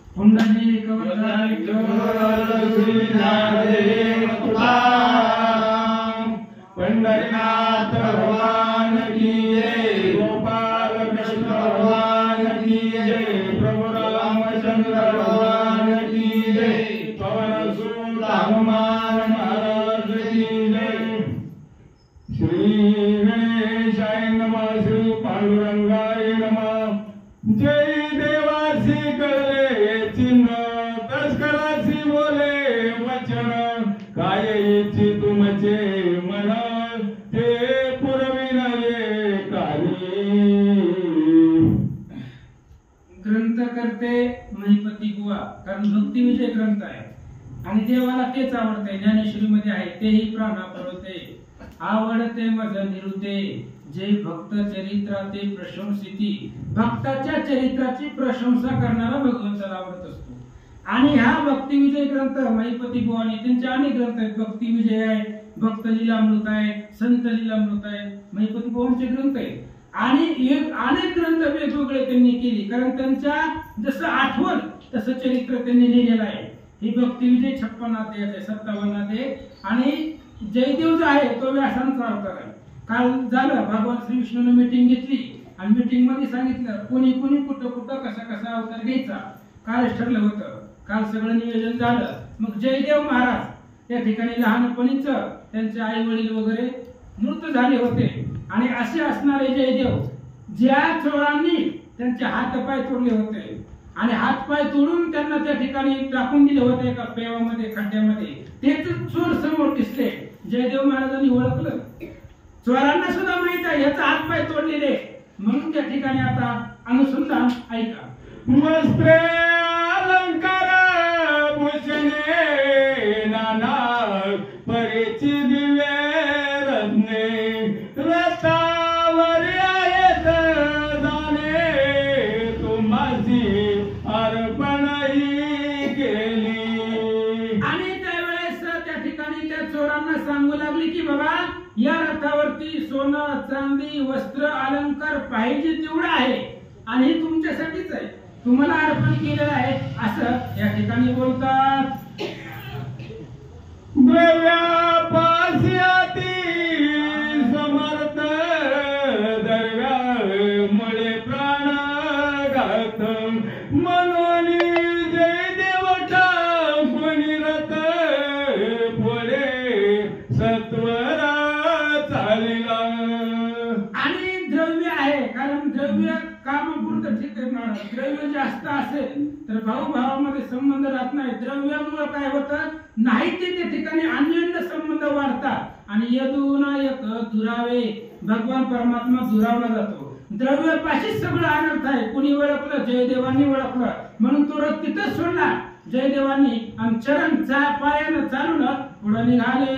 पुंडलिक पंढरीनाथ भगवान की जय, गोपाल कृष्ण भगवान की जय, प्रभु रामचंद्र भगवान की जय, पवन सुत हनुमान महाराज की जय। श्री गणेशाय नमः, श्री पांडुरंगाय नमः। जय देवासी कळले चिन्ह, तस्करासी बोले वचन, काय इच्छी तुमचे मन, ते पुरविनये काही। ग्रंथ करते महिपती बुवा, कारण भक्ती विषय ग्रंथ आहे आणि देवाला तेच आवडते। ज्ञानेश्वरी मध्ये आहे, तेही प्राणा परवते आवडते मज निरुते, जे भक्त चरित्राते प्रशंसिती, भक्ताच्या चरित्राची प्रशंसा करणारा भगवंताला आवडत असतो। आणि हा भक्ती विजय ग्रंथ महिपती बुवानी, त्यांचे अनेक ग्रंथ आहेत। भक्ती विजय आहे, भक्त लीलामृत आहे, संत लीलामृत आहे, महिपती बुवांचे ग्रंथ आहेत। आणि अनेक ग्रंथ वेगवेगळे त्यांनी केली, कारण त्यांच्या जसं आठवण तसं चरित्र त्यांनी लिहिलेलं आहे। ही भक्ती विजय 56 अध्यायाचे 57 अध्याय। आणि जयदेव जो आहे तो व्यासांचा अवतार आहे। काल झालं भगवान श्री विष्णूने मीटिंग घेतली आणि मीटिंग मध्ये सांगितलं कोणी कोणी कुठं कुठं कसा कसा अवतार घ्यायचा, कालच ठरलं होतं। काल सगळं नियोजन झालं। मग जयदेव महाराज त्या ठिकाणी लहानपणीच त्यांचे आई वडील वगैरे मृत झाले होते आणि असे असणारे जयदेव, ज्या चोरांनी त्यांचे हात पाय तोडले होते आणि हात पाय तोडून त्यांना त्या ठिकाणी टाकून दिले होते एका पेवामध्ये, खड्ड्यामध्ये, तेच चोर समोर दिसले। जयदेव महाराजांनी ओळखलं, चोरांना सुद्धा माहित आहे याचा हात पाय तोडलेले, म्हणून त्या ठिकाणी आता अनुसंधान ऐका। वस्त्रे अलंकार भूषणे नाना, परीची दिवे रत्ने, रथावर आहेत जाणे, तुम्हासी अर्पणही केली। आणि त्यावेळेस त्या ठिकाणी त्या चोरांना सांगू लागली की बाबा या रथावरती सोनं चांदी वस्त्र अलंकार पाहिजे तेवढं आहे आणि हे तुमच्यासाठीच आहे, तुम्हाला अर्पण केलेलं आहे, असं या ठिकाणी बोलतात। द्रव्यापासी समर्थ, द्रव्यामुळे प्राण घात, म्हणून जयदेव ठाकुनी रथ, पुढे सत्वरा चालिला। आणि द्रव्य आहे, कारण द्रव्य कामापुरतं ठीक आहे ना, द्रव्य जास्त असेल तर भाऊ भावामध्ये संबंध राहत नाही। द्रव्यामुळे काय होतं, नाही ते त्या ठिकाणी अन्योन्य संबंध वाढतात आणि यदुनायक दुरावे, भगवान परमात्मा दुरावला जातो। द्रव्यापाशीच सगळं अनर्थ आहे। कुणी ओळखलं, जयदेवांनी ओळखलं, म्हणून तो रथ तिथंच सोडला जयदेवांनी आणि चरण पायानं चालून पुढे निघाले।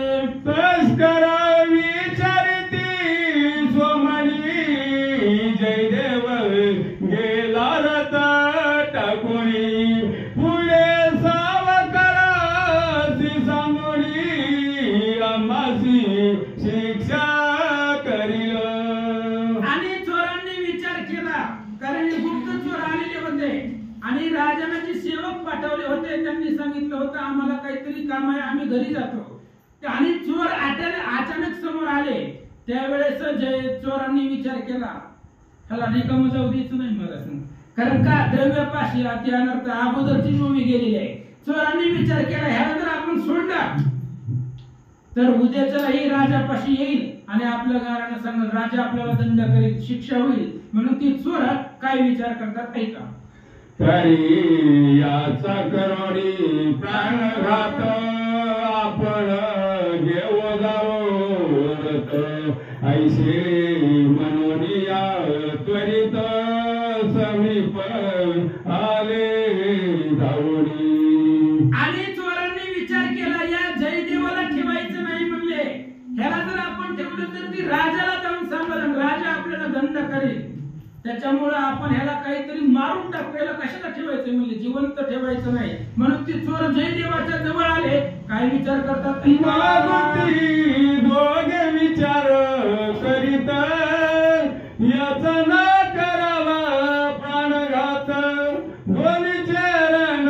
तस्कर विचारिती सोमणी, जयदेव गेला रथ टाकुणी, पुढे सावकारासी सांगुनी, आम्हासी शिक्षा करील। आणि चोरांनी विचार केला, कारण गुप्त चोर आलेले होते आणि राजाने सेवक पाठवले होते, त्यांनी सांगितलं होतं आम्हाला काहीतरी काम आहे, आम्ही घरी जातो। आणि चोर अचानक समोर आले, त्यावेळेस चोरांनी विचार केला ह्याला रिकाम जाऊ द्यायचं नाही मला, कारण का द्रव्यापाशी अति अनर्थ अगोदरची भूमी गेलेली आहे। चोरांनी विचार केला ह्याला जर आपण सोडला तर उद्याच्याही राजापाशी येईल आणि आपल्या गारानं सांगेल राजा आपल्याला दंड करेल, शिक्षा होईल, म्हणून ती चोर काय विचार करतात ऐका। तरी याचा करोडी प्राणघात, आपण घेऊ जाऊ रथ, ऐसे मनोनिया त्वरित समीप आले धावडी। आणि चोरांनी विचार केला या जयदेवाला ठेवायचं नाही म्हणले, ह्याला जर आपण ठेवलं तर ती राजाला जाऊन सांगेल, राजा आपल्याला दंड करेल, त्याच्यामुळे आपण ह्याला काहीतरी मारून टाकायला कशाला ठेवायचं म्हणले, जिवंत ठेवायचं नाही। म्हणून ती चोर जयदेवाच्या जवळ आले, काय विचार करतात दोघे विचार करीत, याचा ना करावा प्राणघात, दोन्ही चरण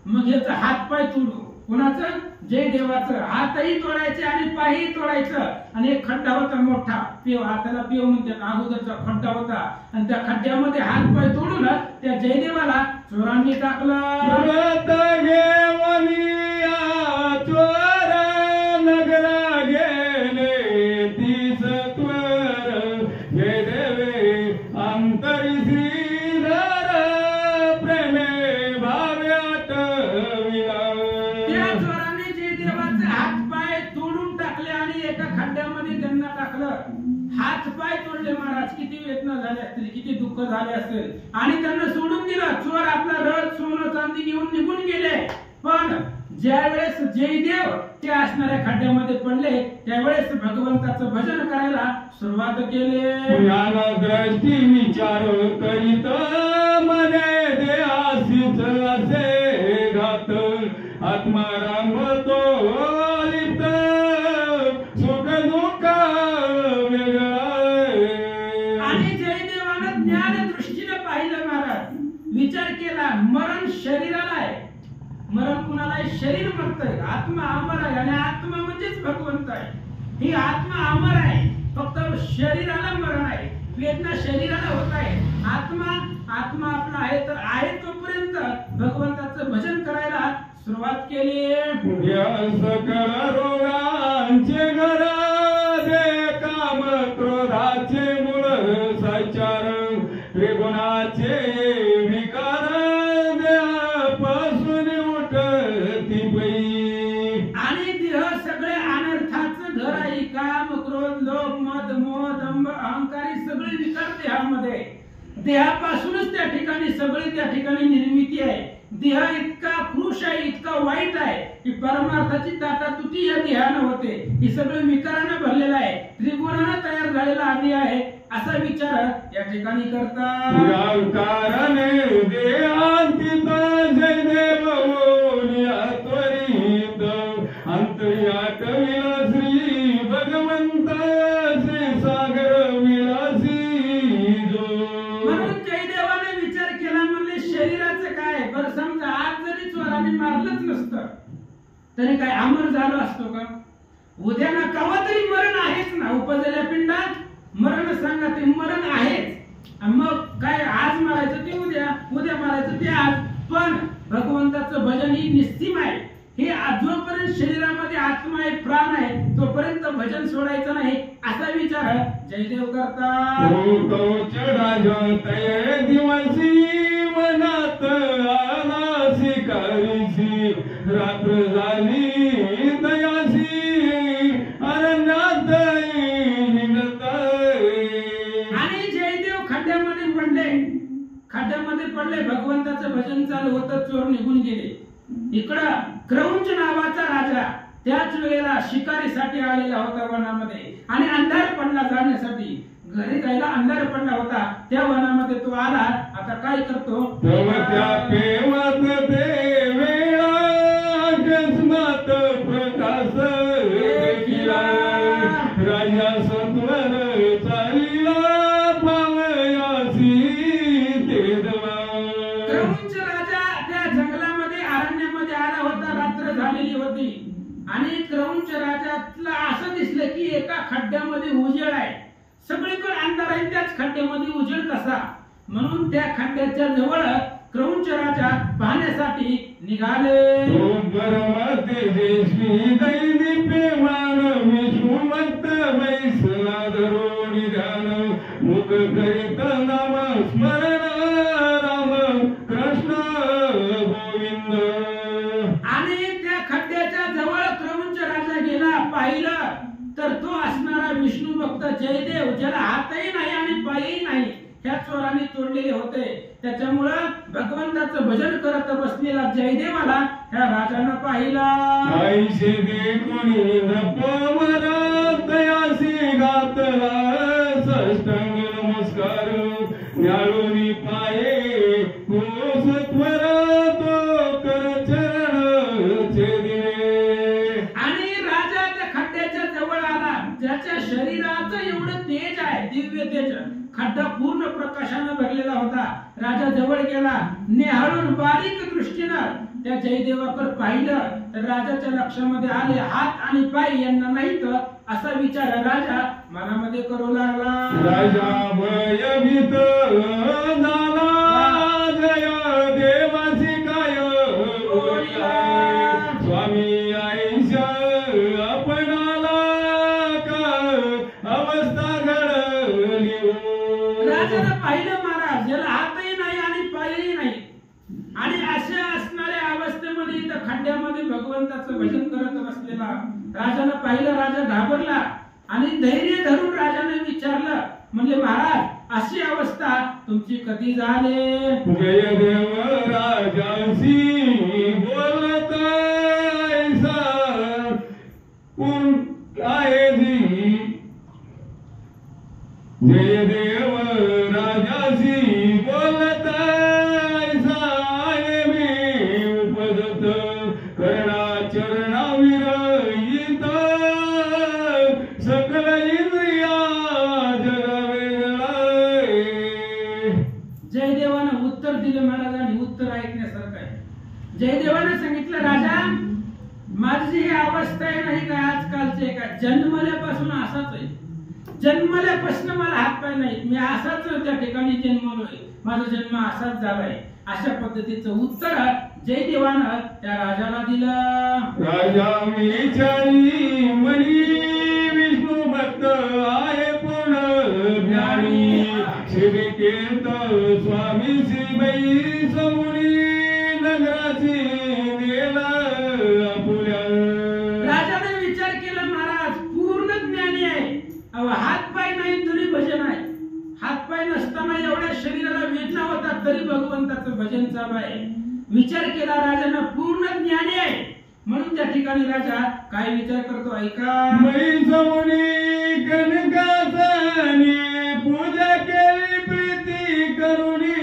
मग याचा हात पाय तोडू. कुणाचं? जयदेवाचं. हातही तोडायचे आणि पायही तोडायचं. आणि एक खड्डा होता मोठा, पेव, हाताला पेव म्हणतात, अगोदरचा खड्डा होता. आणि त्या खड्ड्यामध्ये हात पाय तोडून त्या जयदेवाला चोरांनी टाकलं. नगरा गेले तीस त्वर जयदेवे अंतरी श्रीधर प्रेमे भाव्यात विला. त्या चोरांनी जयदेवाचे हात पाय तोडून टाकले आणि एका खड्ड्यामध्ये त्यांना टाकलं. हात पाय तोडले महाराज. किती वेदना झाली असतील, किती दुःख झाले असेल. आणि त्यांना सोडून दिलं. चोर आपला रथ सोनं चांदी घेऊन निघून गेले. पण ज्यावेळेस जयदेव ते असणाऱ्या खड्ड्यामध्ये पडले त्यावेळेस भगवंताचं भजन करायला सुरुवात केली. ज्ञान दृष्टी विचार करीत मने देहासीच असे घात आत्मा रंगतो लिप्त सुख दुःख वेगळा. आणि जयदेवानं ज्ञान दृष्टीने पाहिलं महाराज. विचार केला मरण शरीराला आहे. मरण कुणाला आहे? शरीर मरतंय. आत्मा अमर आहे आणि आत्मा म्हणजेच भगवंत आहे. ही आत्मा अमर आहे. फक्त शरीराला मरण आहे. वेदना शरीराला होत आहे. आत्मा आपला आहे तर आहे तोपर्यंत भगवंताचं भजन करायला सुरुवात केली. सकल रोगांचे घर दे काम क्रोधाचे मूळ सचार त्रिगुणाचे विकार देहापासून उठती पै. आणि देह सगळे अनर्थाचं घर आहे. काम क्रोध लोभ मद मोह दंभ अहंकार सगळे विकार देहामध्ये. देहापासूनच त्या ठिकाणी निर्मिती आहे. देह इतका क्रूश आहे, इतका वाईट आहे की परमार्थाची ताटातुटी या देहानं होते. ही सगळे विकारानं भरलेला आहे. त्रिगुणानं तयार झालेला आधी आहे असा विचार या ठिकाणी करतात. कारणे देहांतित जयदेव त्वरित अंतर्यात विला श्री भगवंत श्री सागर विलासी जो. म्हणून जयदेवाने विचार केला. म्हणले शरीराचं काय? बरं समजा आज जरी चोराने मारलंच नसतं तरी काय अमर झालं असतो का? उद्या ना केव्हा तरी मरण आहेच ना. उपजलेल्या पिंडात मरण सांगा ते मरण आहेच. मग काय आज मारायचं ते उद्या मारायचं ते आज. पण भगवंताचं भजन ही निस्सीम आहे. हे जोपर्यंत शरीरामध्ये आत्मा आहे, प्राण आहे, तोपर्यंत भजन सोडायचं नाही असा विचार जयदेव करतात. दिवसी मनात आला शिकारीची रात्र झाली दयासी अरण्यात आणि जयदेव खड्ड्यामध्ये पडले. भगवंताचं भजन चालू होतं. चोर निघून गेले. इकडं क्रौंच नावाचा राजा त्याच वेळेला शिकारीसाठी आलेला होता वनामध्ये. आणि अंधार पडला जाण्यासाठी. घरी जायला अंधार पडला होता. त्या वनामध्ये तो आला. आता काय करतो? प्रकाश राजा सत्वर चालिला पावयासी तेदवा. क्रौंच राजा त्या जंगलामध्ये अरण्यामध्ये आला होता. रात्र झालेली होती आणि क्रौंच राजाला असं दिसलं की एका खड्ड्यामध्ये उजेड आहे. सगळीकडे अंधार आहे. त्याच खड्ड्यामध्ये उजेड कसा? म्हणून त्या खड्ड्याच्या जवळ क्रौंच राजा पाहण्यासाठी निघाले. मुख करीत नाम स्मरण राम कृष्ण गोविंद. आणि त्या खड्ड्याच्या जवळ क्रौंच राजा गेला. पाहिलं तर तो असणारा विष्णू भक्त जयदेव, ज्याला हातही नाही आणि पायही नाही, ह्या चोरांनी तोडलेले होते. त्याच्यामुळं भगवंताचं भजन करत बसलेला जयदेवाला ह्या राजानं पाहिला. आईशे देखुनी नपवर तयासी घातला साष्टांग नमस्कार न्याळूनी पाये कुसत्वर तो कर चरण छेदिले. आणि राजा त्या खड्ड्याच्या जवळ आला. ज्याच्या शरीराचं एवढं तेज आहे, दिव्य तेज, खड्डा पूर्ण प्रकाशानं भरलेला होता. राजा जवळ गेला. निहाळून बारीक दृष्टीनं त्या जयदेवाकडे पाहिलं तर राजाच्या लक्षामध्ये आले हात आणि पाय यांना नाही तर असा विचार राजा मनामध्ये करू लागला. राजा भयभीत झाला जय देवासी काय बोलिला. स्वामी आईश आपणाला का अवस्था घडली. राजाला पाहिलं महाराज याला हातही नाही आणि पायही नाही आणि अशा असणाऱ्या अवस्थेमध्ये इथं खड्ड्यामध्ये भगवंताचं भजन करत बसलेला राजाला पाहिलं. राजा घाबरला आणि धैर्य धरून राजाने विचारलं म्हणजे महाराज अशी अवस्था तुमची कधी झाली. जयदेव राजाशी बोलत ऐसा आहे जी. जयदेव राजाशी बोलत ऐसा आहे मी उपदत करणा चरणाविर येत सकल इंद्रिया जगवेगळा. जयदेवानं उत्तर दिलं महाराजांनी. उत्तर ऐकण्यासारखं आहे. जयदेवाने सांगितलं राजा माझी ही अवस्था आहे नाही का आजकालची आहे का जन्मल्यापासून असाच आहे. जन्मल्यापासून मला हात पाय नाही मी असाच त्या ठिकाणी जन्मलोय. माझा जन्म असाच झालाय. अशा पद्धतीचं उत्तर जयदेवानं त्या राजाला दिलं. राजा विचारी मनी विष्णू भक्त आहे पूर्ण ज्ञानी. शिविकेत स्वामी श्रीबाई समुनी नगराची गेला आपुल्या. राजाने विचार केला महाराज पूर्ण ज्ञानी आहे. हात पाय नाही तरी भजन आहे. हात पाय नसताना एवढ्या शरीराला वेदना होतात तरी भगवंताचं भजन चालू आहे. विचार केला राजानं पूर्ण ज्ञानी आहे म्हणून त्या ठिकाणी राजा काय विचार करतो ऐका. मै समुनी कनकासनी पूजा केली प्रीती करुणी.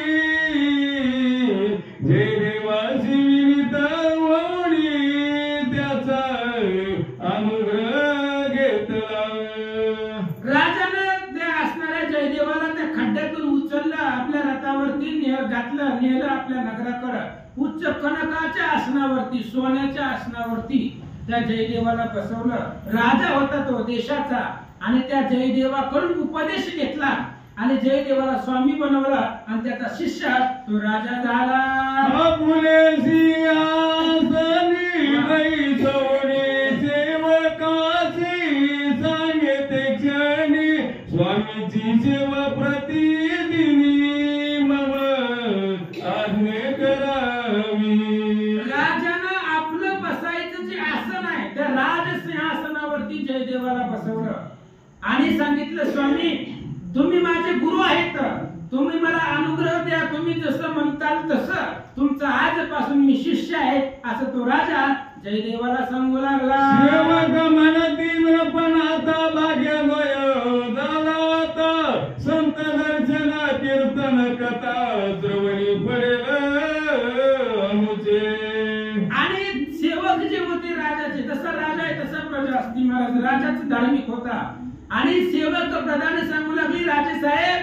जय देवासी विविध वणी त्याचा अनुग्रह घेतला. राजानं त्या असणाऱ्या जयदेवाला त्या खड्ड्यातून उचललं आपल्या रथावरती घातलं नेलं आपल्या नगराकडे. उच्च कनकाच्या आसनावरती सोन्याच्या आसनावरती त्या जयदेवाला बसवलं. राजा होता तो देशाचा आणि त्या जयदेवाकडून उपदेश घेतला आणि जयदेवाला स्वामी बनवला आणि त्याचा शिष्य तो राजा झाला. आपुले सिंहासनी बैसवणे सेवकासी सांगते क्षणी. स्वामीची सेवा प्रतिदिनी मम आज्ञे करावी. राजानं आपलं बसायचं जे आसन आहे त्या राजसिंहासनावरती जयदेवाला बसवलं आणि सांगितलं स्वामी तुम्ही माझे गुरु आहेत. तुम्ही मला अनुग्रह द्या. तुम्ही जसं म्हणताल तसं तुमचा आजपासून मी शिष्य आहे असं तो राजा जयदेवाला सांगू लागला. सेवक म्हणतील पण आता भाग्य गोय झाला होता. संत दर्शन कीर्तन कथा श्रवणी पडेल अनुचे. आणि सेवक जे होते राजाचे तसा राजा आहे तसा प्रजा असती महाराज. राजाच धार्मिक होता आणि सेवक प्रधान सांगू लागली राजे साहेब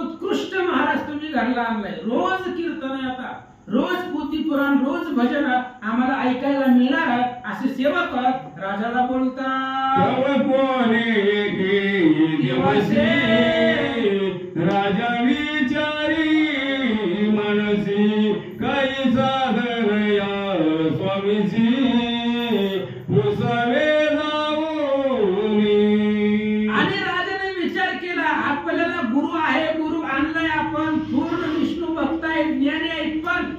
उत्कृष्ट महाराज तुम्ही घरला आणलाय. रोज कीर्तन आहे आता रोज पोथी पुराण रोज भजन आम्हाला ऐकायला मिळणार असे सेवक राजाला बोलतात. राजा विचारी मनसी काही साधन या स्वामीची पुसवे आणि राजाने विचार केला आपल्याला गुरु आहे गुरु आणलाय आपण पूर्ण विष्णू भक्त आहे ज्ञानी आहे पण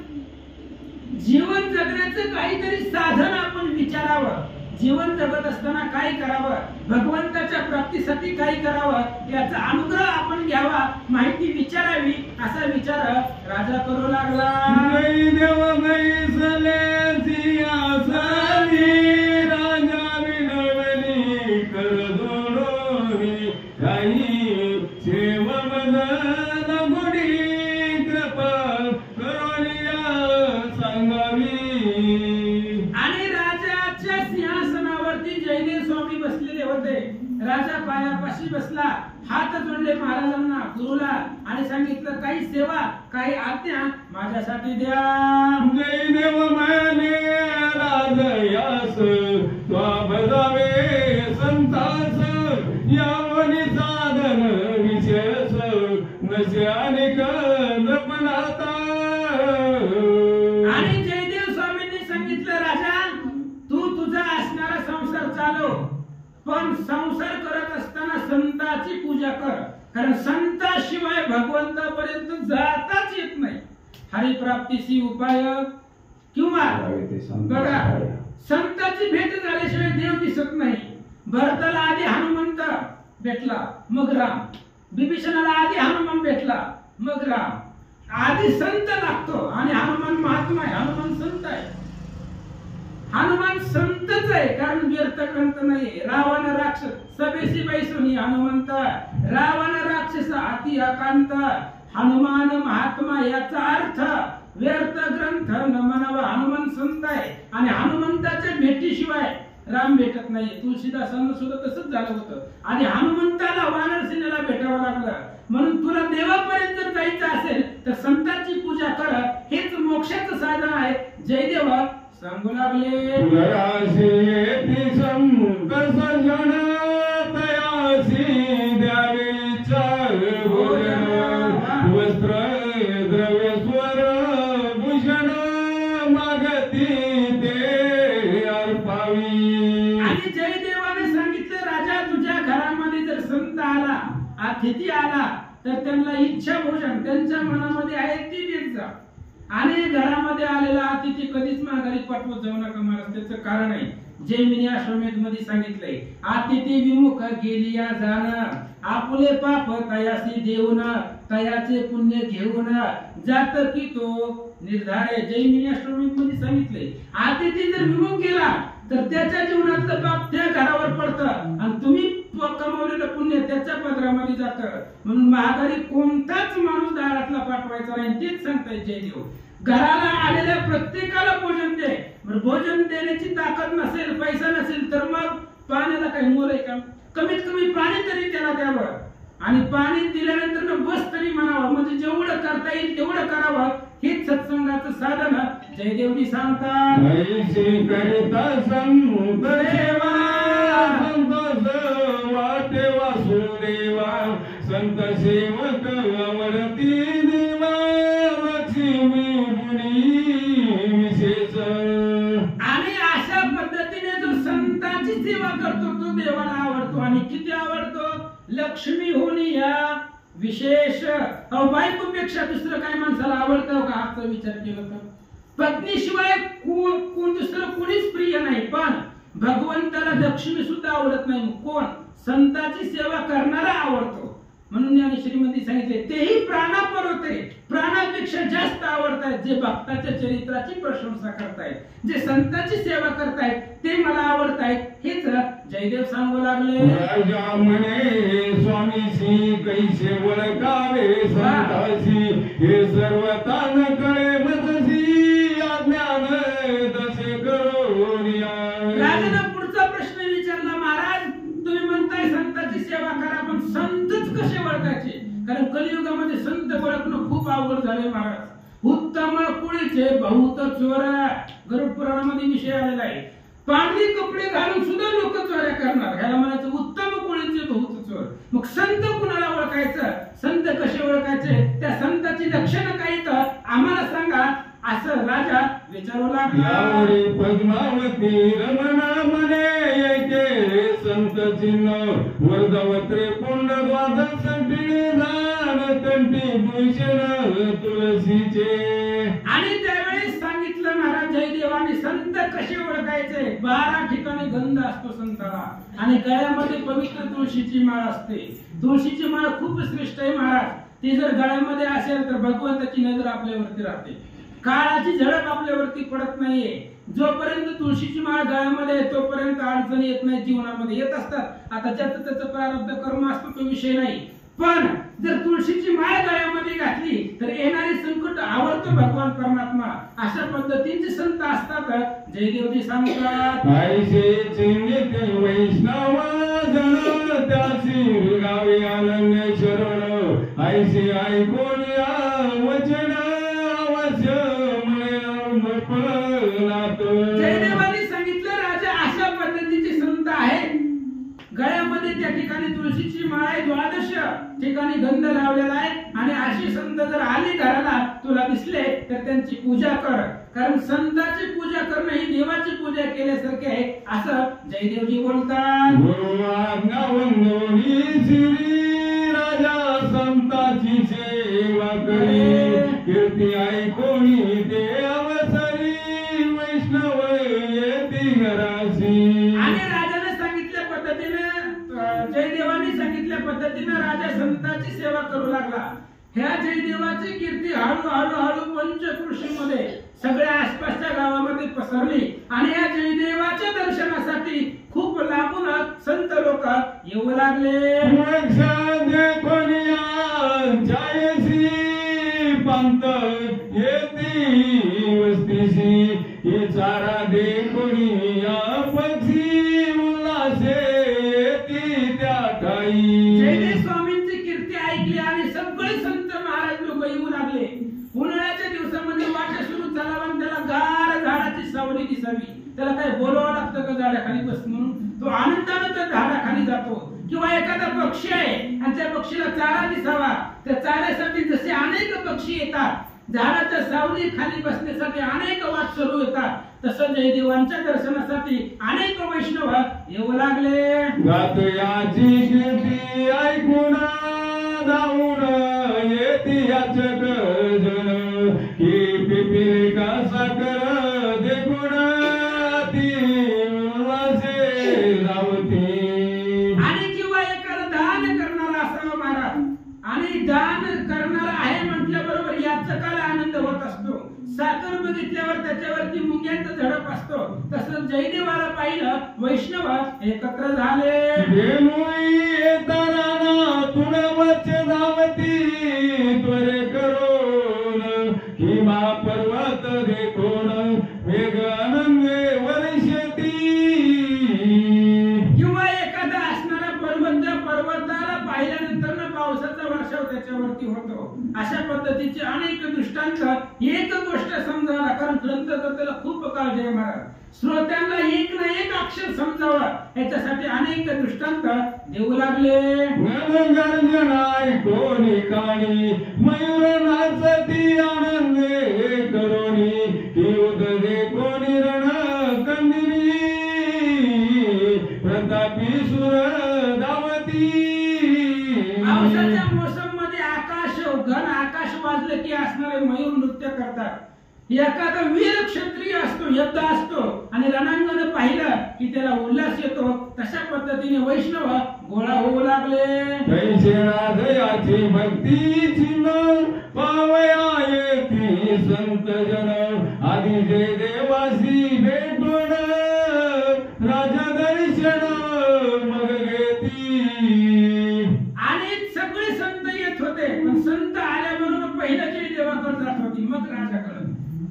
जीवन जगण्याचं काहीतरी साधन आपण विचारावं. जीवन जगत असताना काय करावं भगवंताच्या प्राप्तीसाठी काय करावं याचा अनुग्रह आपण घ्यावा माहिती विचारावी असा विचार राजा करू लागला. देव बैसले सिंहासनी राजा विनवली कर जोडोनी काही सेव बदन गुडी कृपा करोनिया सांगावी. आणि राजाच्या सिंहासनावरती जयदेव स्वामी बसलेले होते. राजा पायापाशी बसला हात जोडले महाराजांना गुरुला आणि सांगितलं काही सेवा काही आज्ञा माझ्यासाठी द्या. जय देव पण संसार करत असताना संताची पूजा कर, कारण संताशिवाय भगवंतापर्यंत जाताच येत नाही. हरिप्राप्तीची उपाय किंवा बघा, संताची भेट झाल्याशिवाय देव दिसत नाही. भरताला आधी हनुमंत भेटला मग राम, विभीषणाला आधी हनुमान भेटला मग राम. आधी संत लागतो आणि हनुमान महात्मा आहे, हनुमान संत आहे. हनुमान संतच आहे कारण व्यर्थ ग्रंथ नाही. रावण राक्षस सभेसी बैसोनी हनुमंत, रावण राक्षस अति अकांत, हनुमान महात्मा याचा अर्थ व्यर्थ ग्रंथ न म्हणावा. हनुमान संत आहे आणि हनुमंताच्या भेटीशिवाय राम भेटत नाही. तुळशीदासांना सुद्धा तसंच झालं होतं आणि हनुमंताला वानरसेनेला भेटावं लागलं. म्हणून तुला देवापर्यंत जर जायचं असेल तर संतांची पूजा कर, हेच मोक्षाचं साधन आहे. जयदेव सांगू लागले, वस्त्र द्रव्य स्वर भूषण मागती ते अर्पावी. आणि जयदेवाने सांगितलं, राजा तुझ्या घरामध्ये जर संत आला, अतिथी आला तर त्यांना इच्छा भोजन त्यांच्या मनामध्ये आहे ती देत जा. आणि घरामध्ये आलेला अतिथी कधीच माघारी पाठवत जाऊ नका. महाराज त्याचं कारण आहे, जैमिनी अश्वमेध मध्ये सांगितलंय, अतिथी विमुख गेलिया जाण, आपुले पाप तयासी देऊन, तयाचे पुण्य घेऊन जात की तो निर्धार. जैमिनी अश्वमेध मध्ये सांगितलंय, अतिथी जर विमुख गेला तर त्याच्या जीवनातलं पाप त्या घरावर पडतं आणि तुम्ही कमवलेलं पुण्य त्याच्या पदरामध्ये जातं. म्हणून माघारी कोणताच माणूस दारातला पाठवायचा नाही. तेच सांगताय जयदेव. घराला आलेल्या प्रत्येकाला भोजन दे. भोजन देण्याची ताकद नसेल, पैसा नसेल तर मग पाण्याला काही मोल आहे का? कमीत कमी पाणी तरी त्याला द्यावं आणि पाणी दिल्यानंतर बस तरी म्हणावं. म्हणजे जेवढं करता येईल तेवढं करावं. हेच सत्संगाचं साधन जयदेवजी सांगतात. वाटे वासुदेवा संत सेवक अमरती देवा लक्ष्मी मुनी विशेष. आणि अशा पद्धतीने जो संतांची सेवा करतो तो देवाला आवडतो. आणि किती आवडतो? लक्ष्मी होणी या विशेष. बायकोपेक्षा दुसरं काय माणसाला आवडतं का? आजचा विचार केला तर पत्नीशिवाय कोण दुसरं कोणीच प्रिय नाही. पण भगवंताला लक्ष्मी सुद्धा आवडत नाही. कोण? संताची सेवा करणारा आवडतो. म्हणून ज्ञानेश्वरीमध्ये सांगितले, तेही प्राणापर होते, प्राणापेक्षा जास्त आवडतायत जे भक्ताच्या चरित्राची प्रशंसा करतायत, जे संताची सेवा करतायत ते मला आवडतायत. हेच जयदेव सांगू लागले. राजा म्हणे स्वामीशी कैसे ओळखावे संताशी, हे सर्व तान कळे मजसी अज्ञान तसे करोनिया. राजाने पुढचा प्रश्न विचारला, महाराज तुम्ही म्हणताय संताची सेवा करा, पण संतच कसे ओळखायचे? कारण कलियुगामध्ये संत ओळखणं खूप अवघड झाले महाराज. उत्तम कुळीचे बहुत चोर. गरुड पुराणामध्ये विषय आलेला आहे. पांढरे कपडे घालून सुद्धा लोक चोऱ्या करणार. ह्याला म्हणायचं उत्तम कुळीचे बहुत चोर. मग संत कुणाला ओळखायचं? संत कसे ओळखायचे? त्या संताची लक्षणं काही तर आम्हाला सांगा, असं राजा विचारू लागला. पद्मावती रमणा म्हणे येते संत चिन्ह वर्धवत्रे पुंड द्वादश कंठी भूषण तुळशीचे. आणि त्यावेळी सांगितलं महाराज जयदेवानी संत कसे ओळखायचे. 12 ठिकाणी गंध असतो संताला आणि गळ्यामध्ये पवित्र तुळशीची माळ असते. तुळशीची माळ खूप श्रेष्ठ आहे महाराज. ती जर गळ्यामध्ये असेल तर भगवंताची नजर आपल्यावरती राहते. काळाची झडप आपल्यावरती पडत नाहीये. जोपर्यंत तुळशीची माळ गळ्यामध्ये आहे तोपर्यंत अडचणी येत नाही. जीवनामध्ये येत असतात, आता ज्याचं त्याचं प्रारब्ध कर्म असतो तो विषय नाही. पण जर तुळशीची माळ गळ्यामध्ये घातली तर येणारे संकट आवडतो भगवान परमात्मा. अशा पद्धतीचे संत असतात. जयदेवजी सांगतात, वैष्णव जन त्यासी गावी अनन्य शरण ऐसे ऐकून वचन जयदेवानी सांगितलं, राजा अशा पद्धतीचे संत आहेत. गळ्यामध्ये त्या ठिकाणी तुळशीची माळ आहे, 12 ठिकाणी गंध लावलेला आहे. आणि अशी संत जर आली घराला तुला दिसले तर त्यांची पूजा कर. कारण संताची पूजा करणं ही देवाची पूजा केली. केल्यासारखे आहे असं जयदेवजी बोलतात. गुरु आज्ञा वंदोनी श्री राजा संताची सेवा करे, कीर्ती ऐकोणी ते अवसरी वैष्णव येती घरासी. आणि राजाने सांगितल्या पद्धतीने जयदेवाने सांगितल्या पद्धतीने राजा संतांची सेवा करू लागला. ह्या जयदेवाची कीर्ती हळूहळू पंचकृषीमध्ये सगळ्या आसपासच्या गावामध्ये पसरली आणि या जयदेवाच्या दर्शनासाठी खूप लांबून संत लोक येऊ लागले. पंत येती वस्तीशी हे चारा दे कोणी पक्षी उल्हासे येती त्या ठाई. जयदेव स्वामींची कीर्ती ऐकली आणि सगळे संत महाराज लोक येऊ लागले. उन्हाळ्याच्या दिवसामध्ये वाटा सुरू चालावा आणि त्याला गार झाडाची सावली दिसावी. त्याला काय बोलावं लागतं का झाडाखाली बस म्हणून? तो आनंदाने त्या झाडाखाली जातो. किंवा एखादा पक्षी आहे आणि त्या पक्षीला चारा दिसावा, त्या चाऱ्यासाठी जसे अनेक पक्षी येतात झाडाच्या सावली खाली बसण्यासाठी अनेक वाट सुरू येतात, तसं जयदेवांच्या दर्शनासाठी अनेक वैष्णव येऊ लागले. गात याची कीर्ती ऐकून जाऊन येती याचक जन की पिपिले का साकर देखून ती उल्हासे लावती. आणि किंवा एखादा दान करणारा असावा महाराज, आणि दान करणारा आहे म्हटल्याबरोबर याचकाला आनंद होत असतो. साखर बघितल्यावर त्याच्यावरती मुंग्यांचा झडप असतो. तसं जयदेवाला पाहिलं वैष्णव एकत्र झाले. त्वरे करून हिमा पर्वत देखून वेग आनंद वर्षती. किंवा एखादा असणारा पर्वत त्या पर्वताला पाहिल्यानंतर पावसाचा वर्षाव त्याच्यावरती होतो. अशा पद्धतीचे अनेक दृष्टांत. एक गोष्ट समजावा, कारण ग्रंथकर्त्याला खूप काळजी आहे महाराज. श्रोत्यांना एक ना एक अक्षर समजावा याच्यासाठी अनेक दृष्टांत देऊ लागले. कोणी काणी मयूर नाचती आनंदे करोनी की उदरे कोणी रण कंदिनी प्रतापी सुर धावती. पावसाच्या मोसम मध्ये आकाश घन आकाश वाजले की असणारे मयूर नृत्य करतात. एखादा वीर क्षत्रिय असतो, युद्ध असतो आणि रणांगण पाहिलं की त्याला उल्हास येतो. तशा पद्धतीने वैष्णव गोळा होऊ लागले. दयाची भक्तीची पावया येती संत जन आधी जय देवासी भेटून राजा दर्शन मग घेती. आणि सगळे संत येत होते, पण संत आल्याबरोबर पहिला जयदेवाकडे जात होती, मग राजाकडे.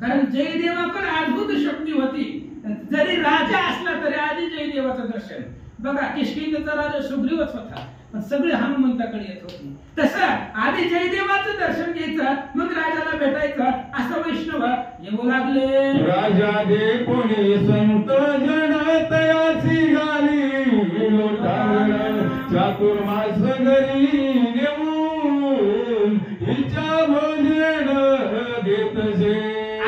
कारण जयदेवाकडे अद्भुत शक्ती होती. जरी राजा असला तरी आधी जयदेवाचं दर्शन. बघा किष्किंधेचा राजा सुग्रीवच होता, पण सगळे हनुमंताकडे येत होते. तसं आधी जयदेवाचं दर्शन घ्यायचं, मग राजाला भेटायचं. असं वैष्णव येऊ लागले. राजा दे कोणी संत जन तयासी गाली लोटांगण चातुर्मास घरी नेऊन हिच्या भोजन देतसे.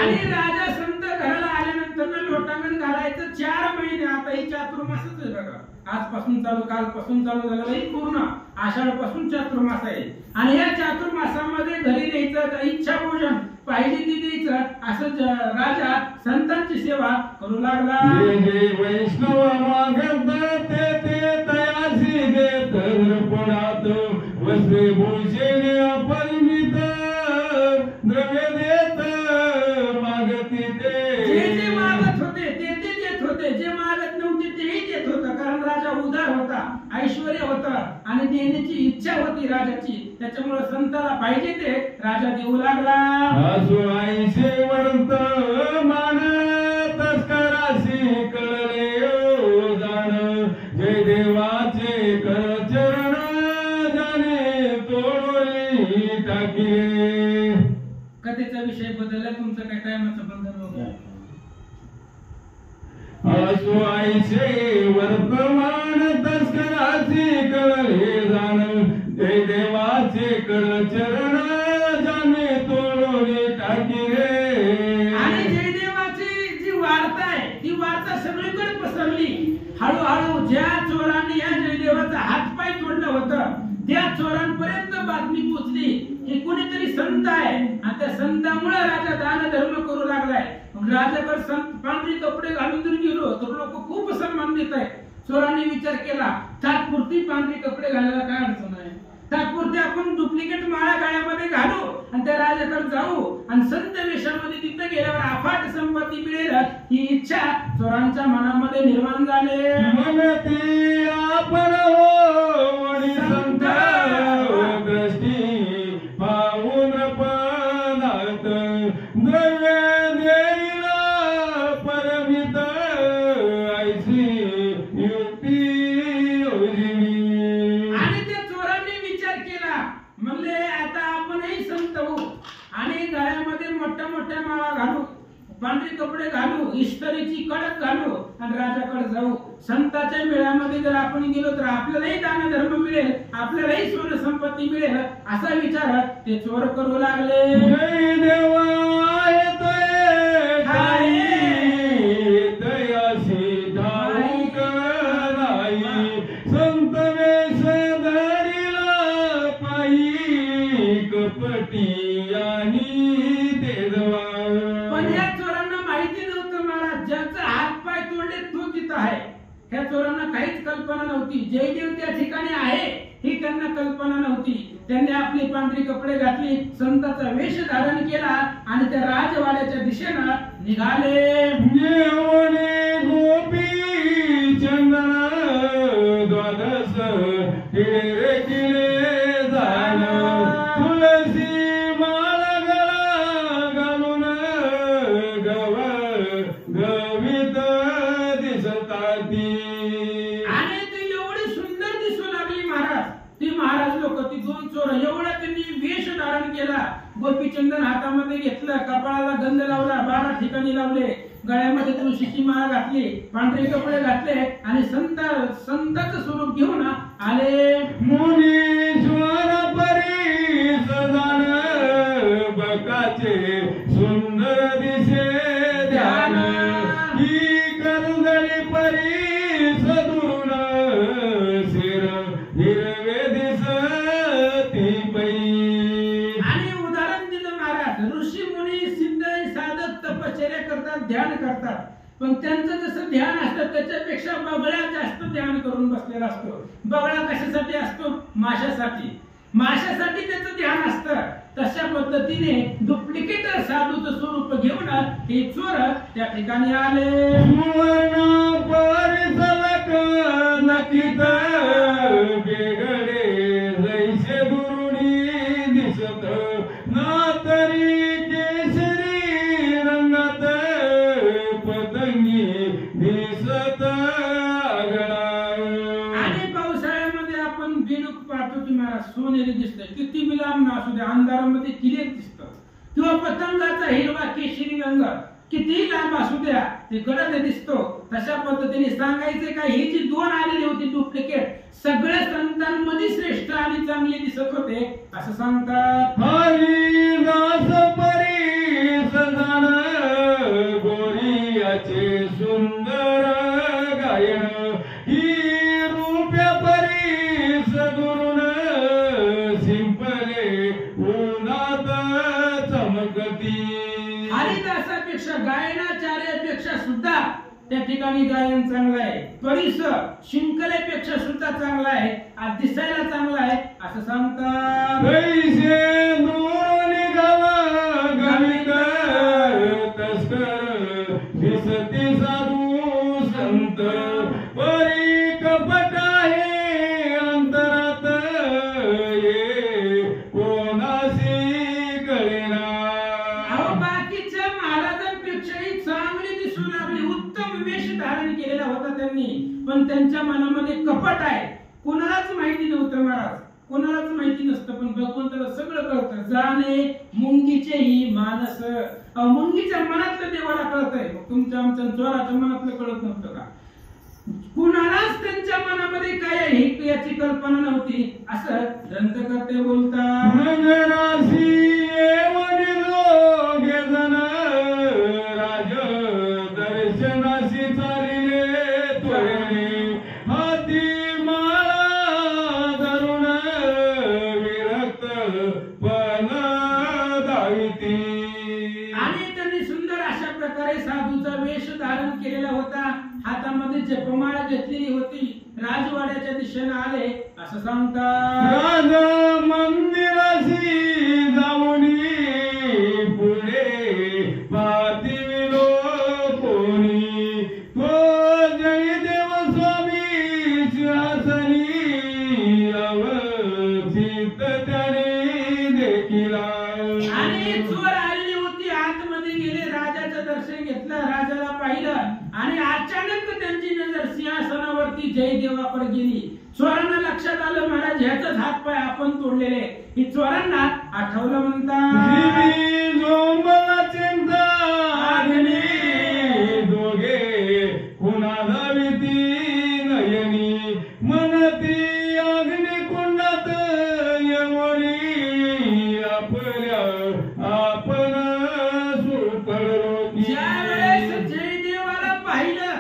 आणि राजा संत घराला आल्यानंतर लोटांगण घालायचं 4 महिने. आता ही चातुर्मासच आहे बघा. आजपासून चालू, कालपासून चालू झालेलं पूर्ण आषाढ पासून चातुर्मास आहे. आणि या चातुर्मासामध्ये घरी द्यायचं इच्छा भोजन पाहिजे ती द्यायचं. असं राजा संतांची सेवा करू लागला. वैष्णव मागत ते तयासी देत नृपणात वस्त्रे भूषणे अपरिमित द्रव्य देत मागती ते. जे मागत होते ते देत होते, जे मागत नव्हते तेही देत होतं. कारण राजा उदार होता, ऐश्वर होता आणि देण्याची इच्छा होती राजाची. त्याच्यामुळे संताला पाहिजे ते राजा देऊ लागला. असो आईचे वर्त मान तस्कराशी कळले जाण जय देवाचे कर चरण जाणे तोडोली टाकिले. कथेचा विषय बदलला, तुमचं काय टायमाचं बंधन वगैरे. असो आईचे वर्तमान तस्कराशी कळले जाण जय देवाचे कर चरण जाणे तोडोली टाकिले. आणि जयदेवाची जी वार्ता आहे ती वार्ता सगळीकडे पसरली. हळूहळू ज्या चोराने या जयदेवाचा हातपाय तोडला होता त्या चोरांपर्यंत बातमी पोहोचली की कोणीतरी संत आहे आणि त्या संतामुळे राजा दान धर्म करू लागलाय. राजाकडे संत पांढरी कपडे घालून जर गेलो तर लोक खूप सन्मान देत आहेत. चोरांनी विचार केला तात्पुरती पांढरी कपडे घालायला काय अडचण आहे, तात्पुरते आपण डुप्लिकेट माळा गळ्यामध्ये घालू आणि त्या राजाकडे जाऊ आणि संत वेशामध्ये तिथे गेल्यावर अफाट संपत्ती मिळेल ही इच्छा चोरांच्या मनामध्ये निर्माण झाले. म्हणती आपण होणी संत दृष्टी पाहून पणात द्रव्य देईला परमित ऐसी युक्ती योजिनी. आणि त्या चोरांनी विचार केला म्हणले आता आपणही संत होऊ आणि गळ्यामध्ये मोठ्या मोठ्या माळा घालू, पांढरे कपडे घालू, इस्त्रीची कडक घालू आणि राजाकडे जाऊ. संतांच्या मेळ्यामध्ये जर आपण गेलो तर आपल्यालाही दान धर्म मिळेल, आपल्यालाही सोन संपत्ती मिळेल असा विचार ते चोर करू लागले. जय देवा दयासी ठाऊक नाही संत वेश धरिला पायी कपटी आणि देवा. पण या चोरांना माहिती नव्हतं महाराज ज्याचा हात पाय तोडले तो तिथं आहे. ह्या चोरांना काहीच कल्पना नव्हती जयदेव त्या ठिकाणी आहे ही त्यांना कल्पना नव्हती. त्यांनी आपली पांढरी कपडे घातली, संताचा वेश धारण केला आणि त्या राजवाड्याच्या दिशेनं निघाले. गोपी चंदन द्वादश किळे किळे जाण तुलसी माला गळा घालून गव गवित दिसताती. आणि ती एवढी सुंदर दिसू लागली महाराज. ती महाराज लोक ती दोन चोर एवढा त्यांनी वेश धारण केला, गोपीचंदन हातामध्ये घेतलं, कपाळाला गंध लावला, 12 ठिकाणी लावले, गळ्यामध्ये तुळशीची माळ घातली, पांढरे कपडे घातले आणि संताचं स्वरूप घेऊन आले. मुनीश्वर परी सजान बकाचे सुंदर दिसे ध्यान ही कर्दळी परी सदुन शिर हिरवे दिसती पै. आणि उदाहरण दिलं महाराज. ऋषी मुनी सिद्ध साधक तपश्चर्या करतात, ध्यान करतात, पण त्यांचं जसं ध्यान असतं त्याच्यापेक्षा बगळा जास्त ध्यान करून बसलेला असतो. बगळा कशासाठी असतो? माशासाठी. माशासाठी त्याचं ध्यान असतं. तशा पद्धतीने डुप्लिकेट साधूचं स्वरूप घेऊन हे चोर त्या ठिकाणी आले. नकित बेगडे जैसे दुरुणी दिसत ना तरी केसरी रंगात पतंगी दिसत आगळा. आणि पावसाळ्यामध्ये आपण बेडूक पाहतो की महाराज सोनेरी दिसतं, किती बी लांब असू द्या अंधारामध्ये क्लिअर दिसतं. किंवा पतंगाचा हिरवा केशरी रंग किती लांब असू द्या ते गडद दिसतो. तशा पद्धतीने सांगायचे का ही जी दोन आलेली होती डुप्लिकेट सगळ्या संतांमध्ये श्रेष्ठ आणि चांगली दिसत होते असं सांगतात. हरिदास परी सजान गोरियाचे सुंदर गायन ही रूप्या परी सदुरुन सिंपले उन्हात चमकती. हरिदासापेक्षा गायनाचार्यापेक्षा सुद्धा त्या ठिकाणी गायन चांगलं आहे, परीस शिंकलेपेक्षा सुद्धा चांगला आहे, आज दिसायला चांगला आहे असं सांगतात. कैसे दूर निघाला गणित तस्कर दिसती साधू संत परी कपट आहे अंतरात ये कोणासी कळेना. अहो बाकीच्या महाराजांपेक्षाही चांगली दिसू लागली, उत्तम वेश धारण केलेला होता त्यांनी, पण त्यांच्या मनामध्ये कपट आहे. कोणालाच माहिती नव्हतं महाराज, कोणालाच माहिती नसतं, पण भगवंताला सगळं कळतं. जाणे मुंगीचेही मानस. मुंगीच्या मनातलं देवाला कळतंय, तुमच्या आमच्या चोराच्या मनातलं कळत नव्हतं का? कुणालाच त्यांच्या मनामध्ये काय आहे याची कल्पना नव्हती असं ग्रंथकर्ते बोलतात. राज दर्शनाशी चाली बसलेला होता, हातामध्ये जपमाळ घेतलेली होती, राजवाड्याच्या दिशेने आले असं सांगतात. राज मंदिराशी जाऊनी पुढे पाहतीलो कोणी, तो जयदेव स्वामी सिंहासनी अवस्थित त्याने देखिला. आणि चोर आलेली होती, आतमध्ये गेले, राजाचं दर्शन घेतलं, राजाला पाहिलं आणि अचानक त्यांची नजर सिंहासनावरती जयदेवाकडे गेली. चोरांना लक्षात आलं महाराज ह्याचाच हातपाय आपण तोडलेले. ही चोरांना आठवलं म्हणतात. दोघे कुणाला भीती नयनी, म्हणती अग्निकुंडात यमनी आपल्या आपण सुपडलो. ज्यावेळेस जयदेवाला पाहिलं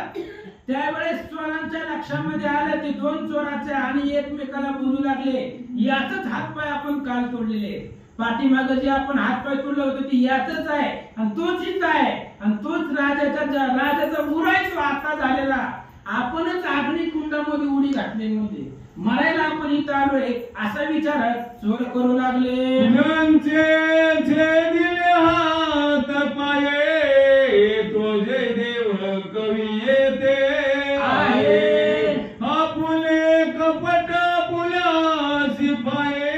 त्यावेळेस चोरांच्या लक्षामध्ये आलं ते दोन चोराचे आणि एकमेकाला बोलू लागले, याचच हातपाय आपण काल तोडलेले. पाठीमागे जे आपण हातपाय तोडले होते ते याचच आहे आणि तोच इथं आहे आणि तोच राजाचा मुराय तो आता झालेला. आपणच अग्निकुंडामध्ये उडी घातली मध्ये मरायला आपण इथं आलोय असा विचार चोर करू लागले. हात पाये तो जयदेव कवी येते आहे, आपुले कपट पुल्या शिपाये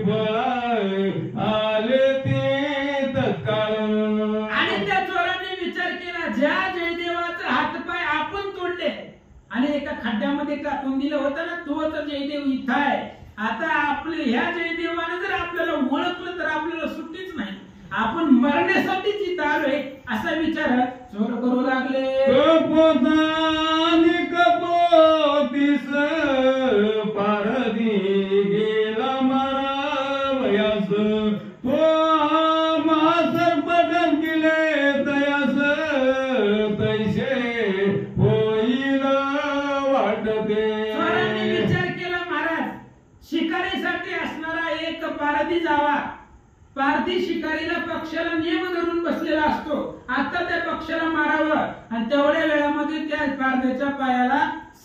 फळाय आले ते तत्काळ. आणि त्या चोराने विचार केला ज्या जयदेवाचा हातपाय आपण तोडले आणि एका खड्ड्यामध्ये टाकून दिलं होतं ना, तोच जयदेव इथं आहे. आता आपले ह्या जयदेवाने जर आपल्याला ओळखलं तर आपल्याला सुट्टीच नाही, आपण मरण्यासाठीच इथं आलोय असा विचार चोर करू लागले. कपोतीस पारदी गेला मारावयास, तो महासर्पटन केले तयास तैसे होईल वाटते. चोरांनी विचार केला महाराज शिकारीसाठी असणारा एक पारधी जावा, पारधी शिकारीला पक्षाला नियम धरून बसलेला असतो, आता त्या पक्षाला मारावं आणि तेवढ्या वेळामध्ये त्या पारध्याच्या पायाला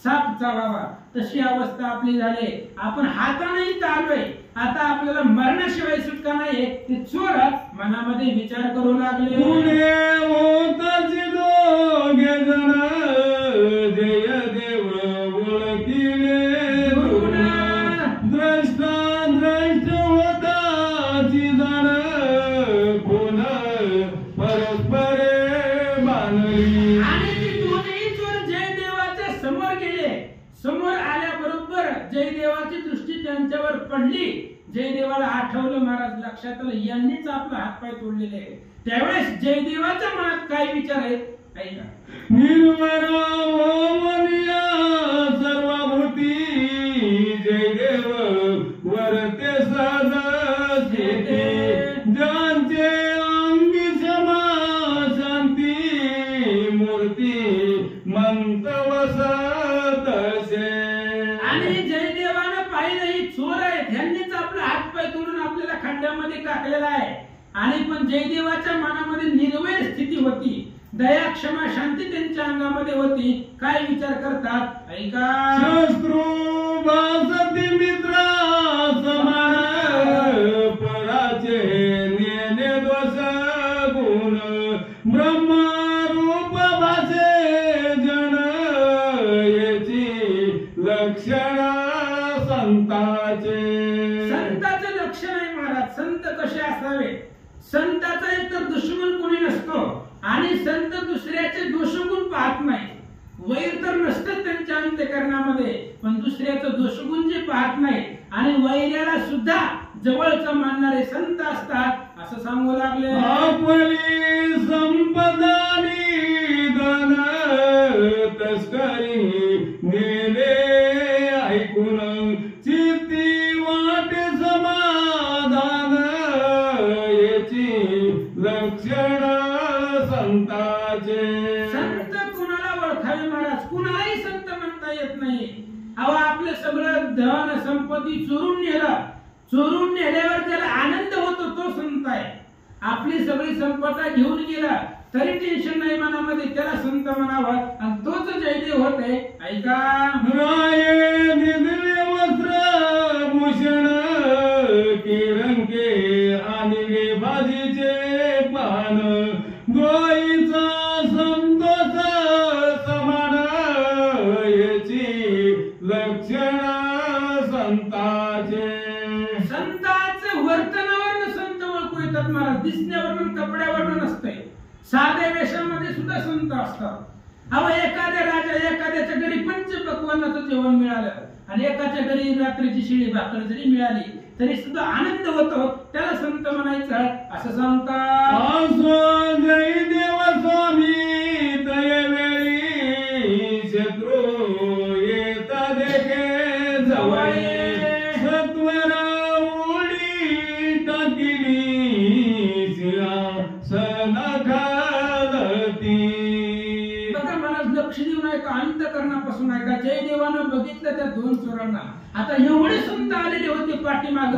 साप चावावा, तशी अवस्था आपली झाली. आपण हातानेही चाललोय, आता आपल्याला मरणाशिवाय सुटका नाही. ते चोर मनामध्ये विचार करू लागले. जयदेव ओळखिले द्रष्टा द्रष्ट होता जाण कोण परस्परे मानली. आणि ती दोन्ही चोर जयदेवाच्या समोर गेले. समोर आल्याबरोबर जयदेवाची दृष्टी त्यांच्यावर पडली. जयदेवाला आठवलं महाराज लक्षात आलं यांनीच आपला हातपाय तोडलेले आहे. त्यावेळेस जयदेवाच्या मनात काय विचार आहेत ऐका. निर्मरा ओमनिया सर्वभूती जयदेव वरते सदस्यते, ज्यांचे अंगी क्षमा शांती मूर्ती मंतवस तसे. आणि जयदेवानं पाहिलं ही चोर आहेत, ह्यांनीच आपला हातपाय तोडून आपल्याला खड्ड्यामध्ये टाकलेला आहे. आणि पण जयदेवाच्या मनामध्ये निर्वैर स्थिती होती, दया क्षमा शांती त्यांच्या अंगामध्ये होती. काय विचार करतात ऐका. शस्त्रू भासती मित्रा समान, पराचे नेने दोष गुण, ब्रह्मरूप भासे जन याची लक्षण संताचे. संताचं लक्षण आहे महाराज. संत कसे असावे? संताचा एक तर दुश्मन कोणी नसतो आणि संत दुसऱ्याचे दोषगुण पाहत नाही. वैर तर नसतं त्यांच्या अंतःकरणामध्ये, पण दुसऱ्याचं दोषगुण जे पाहत नाही आणि वैर्याला सुद्धा जवळचं मानणारे संत असतात असं सांगू लागले. आपली संपदानी धन तस्करी नेले ऐकून, चित्ती वाटे समाधान याची लक्षण संताचे. संत कुणाला ओळखावे महाराज? कुणालाही संत म्हणता येत नाही. अहो आपलं सगळं धन संपत्ती चोरून नेलं, चोरून नेल्यावर त्याला आनंद होतो तो संत आहे. आपली सगळी संपदा घेऊन गेला तरी टेन्शन नाही मनामध्ये, त्याला संत म्हणावा आणि तोच जयदेव होते. ऐका, राये निधले वस्त्र भूषण किरंके आणि भाजीचे पान गोईचा संतोष समान याची लक्षण संताचे. संतांचं वर्तनावरून संत ओळखू येतात महाराज, दिसण्यावरून कपड्यावरून नसते. साध्या वेशामध्ये सुद्धा संत असतात. अहो, एखाद्या राजा एखाद्याच्या घरी पंचपक्वान्नाचं जेवण मिळालं आणि एकाच्या घरी रात्रीची शिळी भाकर जरी मिळाली तरी सुद्धा आनंद होतो, त्याला संत म्हणायचं असं सांगतात. असो जयदेव स्वामी तयवेळी शत्रू येता देखे जवळे सत्वर उडी टाकिली सनखालती. बघा महाराज, लक्ष देऊन ऐका, अंतकरणापासून ऐका. जयदेवानं बघितलं त्या दोन चोरांना. आता एवढे संत आलेले होते पाठीमाग,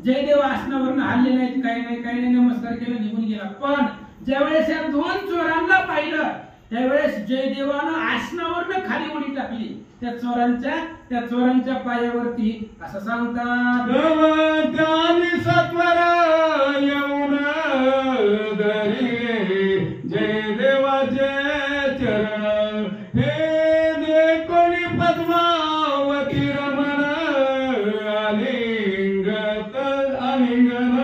जयदेव आसनावरून हल्ले नाहीत, काही नाही, नमस्कार केला, निघून गेला. पण ज्यावेळेस या दोन चोरांना पाहिलं त्यावेळेस जयदेवानं आसनावरून खाली उडी टाकली त्या चोरांच्या पायावरती. असं सांगतात, त्याने सत्वर येऊन धरिले जयदेवाचे चरण हे देखोनी पद्मावती रमण आलिंगन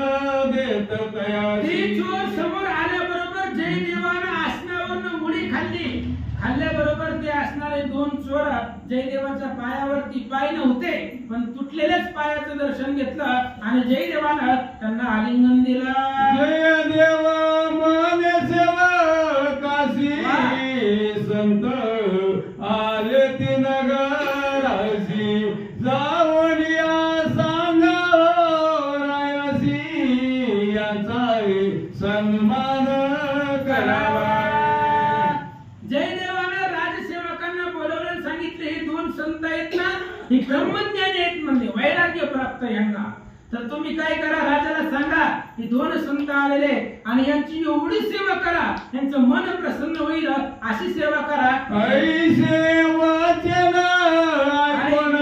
देत तयारी. चोर समोर आल्याबरोबर जयदेवानं आसनावरून उडी खाल्ल्याबरोबर ते असणारे दोन चोर जयदेवाच्या पायावरती, पाय नव्हते पण तुटलेल्याच पायाचं दर्शन घेतलं आणि जयदेवानं त्यांना आलिंगन दिलं. जयदेव माने सेवकासी संत आले ती नगरासी जावनिया सांगावयासी याचा सन्मान करावा. जयदेवानं राजसेवकांना बोलवलं, सांगितले हे दोन संत आहेत ना, ही ब्रह्मज्ञानी आहेत म्हणजे वैराग्य प्राप्त यांना. तर तुम्ही काय करा, राजाला सांगा ही दोन संत आलेले आणि यांची एवढी सेवा करा, यांचं मन प्रसन्न होईल अशी सेवा करा. ऐसे वाचन ऐकून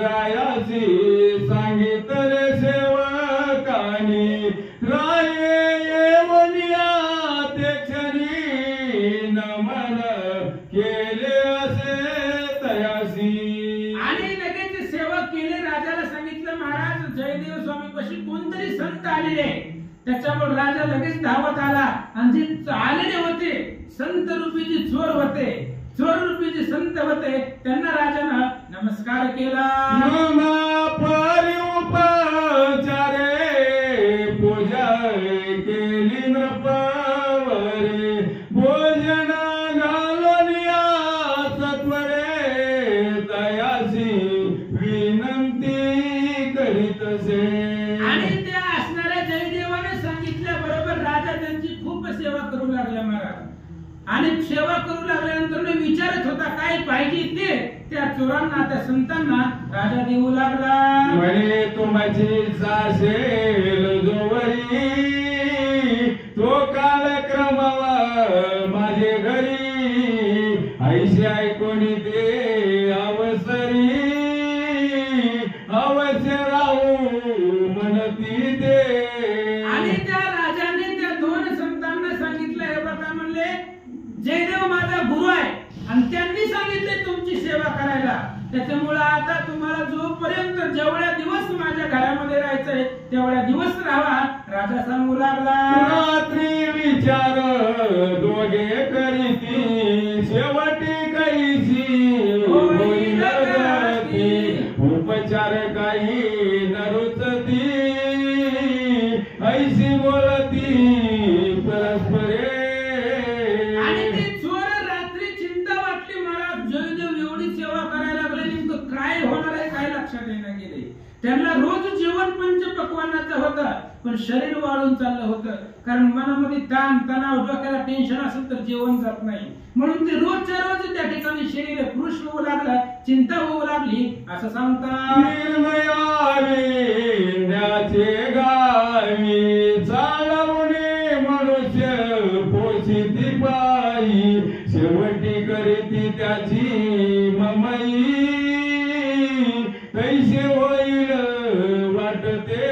रायासी सांगितले सेवकानी राये येवनिया ते क्षणी नमन केले असे तयासी. आणि लगेच सेवा केले. राजाला सांगितलं महाराज जयदेव स्वामी पाशी कोणतरी संत आलेले, त्याच्यामुळे राजा लगेच धावत आला आणि जे आलेले होते संत रूपी जे चोर होते, चोर रूपी जे संत होते त्यांना राजानं नमस्कार केला. परि उपचारे पूजा केली नृपवरे भोजन घालनिया सत्वरे तयासी विनंती करीतसे. आणि त्या असणाऱ्या जयदेवाने सांगितल्या बरोबर राजा त्यांची खूप सेवा करू लागला महाराज. आणि सेवा करू लागल्यानंतर विचारत होता काय पाहिजे ते त्या चोरांना, त्या संतांना राजा देऊ लागला. म्हणे तुमची सासेल जोवरी तो कालक्रमावा माझे घरी ऐशी ऐकून ते अवसरी अवश्य राहू म्हणती ते. आणि त्या राजाने त्या दोन संतांना सांगितलं, हे बघा म्हणले जयदेव माझा गुरु आहे आणि त्यांनी सांगितले तुमची सेवा करायला, त्याच्यामुळे आता तुम्हाला जोपर्यंत जेवढ्या दिवस माझ्या घरामध्ये राहायचंय तेवढ्या दिवस राहा. राजा सांगू लागला, रात्री विचार दोघे करीती शेवटी कैसी होईल गती उपचार काही नरुचती ऐशी बोलती परस्परे. आणि ते चोर रात्री चिंता वाटली महाराज, जयदेव एवढी सेवा करायला लागले, नेमकं काय होणार आहे काय लक्षात येणं गेले. त्यांना रोज जेवण पंचपक्वान्नाचं होतं पण शरीर वाळून चाललं होतं, कारण मनामध्ये ताण तणाव डोक्याला टेन्शन असेल तर जेवण जात नाही, म्हणून ते रोजच्या रोज त्या ठिकाणी शरीर पुरुष होऊ लागला, चिंता होऊ लागली. असं सांगतात, गावी चालवणे मनुष्य पोष करीती त्याची ममई कैसे होईल वाटते.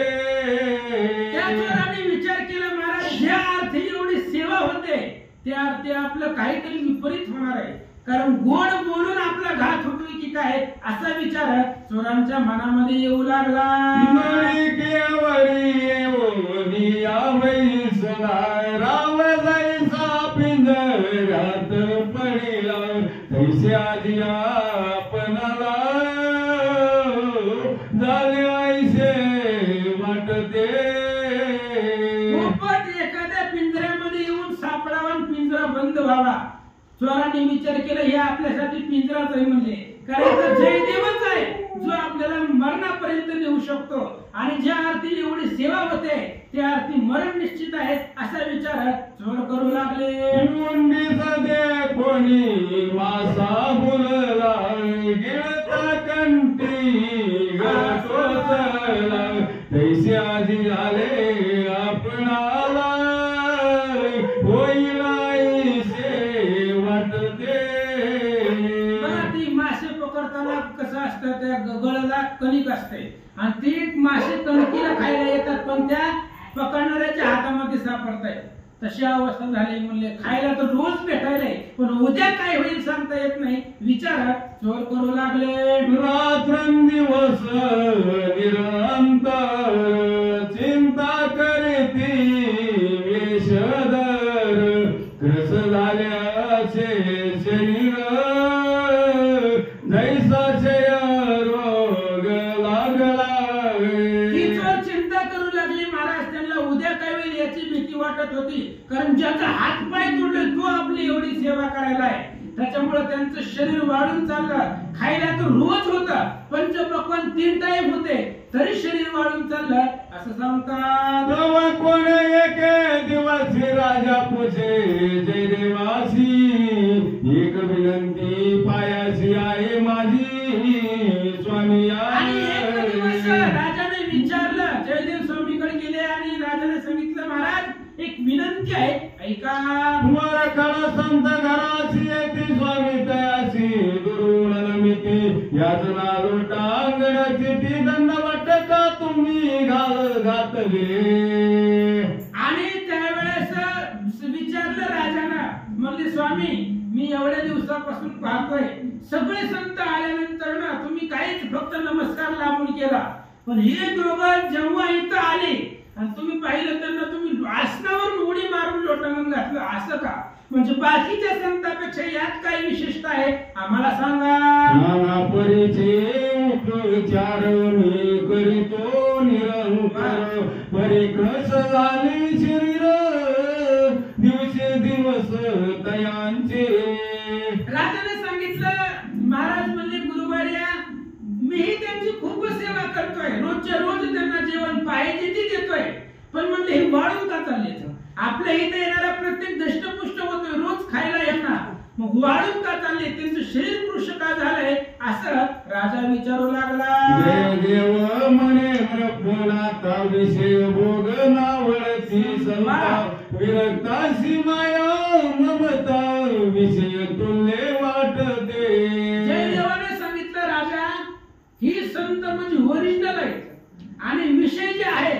त्या चोराने विचार केला महाराज ज्या अर्थी एवढी सेवा होते त्या अर्थी आपलं काहीतरी विपरीत होणार आहे, कारण गोड बोलून आपला घात होतोय की काय असा विचार चोरांच्या मनामध्ये येऊ लागला. नळी केवळी ओढी आवैसला राव जायचा पिंजऱ्यात पडिला तैसे आजी आपणाला झाले ऐसे वाटते. पोपट एखाद्या पिंजऱ्यामध्ये येऊन सापडावा आणि पिंजरा बंद व्हावा. चोरांनी विचार केला हे आपल्यासाठी पिंजराच आहे म्हणले, कारण तो जयदेवच आहे जो आपल्याला मरणापर्यंत नेऊ शकतो आणि ज्या अर्थी एवढी सेवा होते त्या अर्थी मरण निश्चित आहे असा विचार चोर करू लागले. कोणी मासा बोलला गिळता कंठी गळतोचला तैसे आधी आले आपणाला होईल ऐसे वाटते. ती मासे पकडताना कसं असतं त्या गळला कणिक असते आणि ती मासे कणकीला खायला येतात पण त्या पकडणाऱ्याच्या हातामध्ये सापडतायत. तशी अवस्था झाली म्हणले खायला तर रोज भेटायलाय पण उद्या काय होईल सांगता येत नाही विचार चोर करू लागले. रात्रंदिवस निरंतर चिंता करती वेशधर ग्रस झाल्याचे शरीर जैसाचे रोग लागला. ही चोर चिंता करू लागली महाराज त्यांना उद्या काय होईल याची भीती वाटत होती, कारण ज्याचा हात पाय तोडले तो आपली एवढी सेवा करायला आहे त्याच्यामुळे त्यांचं शरीर वाढून चाललं. खायला तर रोज होता पंचपक्वान्न 3 टाइम होते तरी शरीर वाढून चाललं असं सांगतात. कोण एके दिवशी राजा पूछे जयदेवासी एक विनंती पायाशी आहे माझी स्वामी. आणि एक दिवस राजाने विचारलं जयदेव स्वामीकडे गेले आणि राजाने सांगितलं महाराज एक विनंती आहे ऐका. वर काळ संत घराशी येते स्वामी तयाशी दुरुण नमिती याचना लोटा अंगणाची ती दंड वाटका तुम्ही घातले. आणि त्यावेळेस विचारलं राजाला म्हणले स्वामी मी एवढ्या दिवसापासून पाहतोय सगळे संत आल्यानंतर ना तुम्ही काहीच फक्त नमस्कार लावून केला पण हे दोघं जेव्हा इथं आले आणि तुम्ही पाहिलं त्यांना तुम्ही आसनावर उडी मारून लोटांगण घातलं असं का, म्हणजे बाकीच्या संतांपेक्षा यात काय विशेषता आहे आम्हाला सांगा. नाना परीचे उपचार मी करीतो निरंतर परिकस झाले शरीर दिवस तयांचे. राजाने सांगितलं महाराज म्हणले गुरुवार्या मीही त्यांची खूप सेवा करतोय रोजच्या रोज त्यांना जेवण पाहिजे ते देतोय पण म्हणले हे वाढून का चालले आपल्या इथे येणारा प्रत्येक दष्टपुष्ट होतोय रोज खायला येणार मग वाढून का चालले त्यांचं शरीर कृश का झालंय असं राजा विचारू लागला. देव म्हणे प्रफुल्लाता विषय भोग नावळती संता विरक्तासी माया ममता विषय तुल्य वाटते. जयदेवाने सांगितलं राजा ही संत म्हणजे ओरिजिनल आहे आणि विषय जे आहे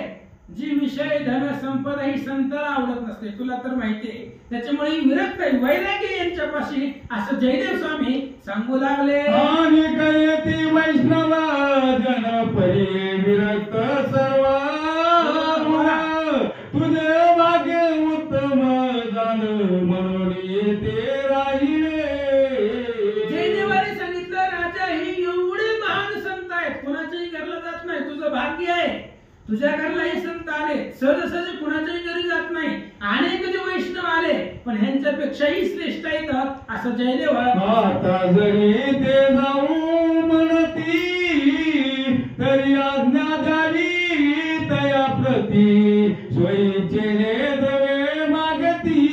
जी विषय धन संपदा ही संताला आवडत नसते तुला तर माहितीये त्याच्यामुळे विरक्त आहे वैराग्य यांच्यापाशी असं जयदेव स्वामी सांगू लागले. आणि कयती वैष्णव जन परी विरक्त सर्व तुझे भाग्य उत्तम जाण म्हणून येते राहिले. जयदेवाने सांगितलं राजा ही एवढे महान संत आहेत कोणाच्याही घरला जात नाही तुझं भाग्य आहे तुझ्या घरला हे संत आले सहज कुणाच्याही घरी जात नाही अनेक जे वैष्णव आले पण ह्यांच्यापेक्षाही श्रेष्ठ आहेत असं जयदेव. आता जरी ते जाऊ म्हणती तरी आज्ञा द्यावी तया प्रती स्वयंचेने दवे मागती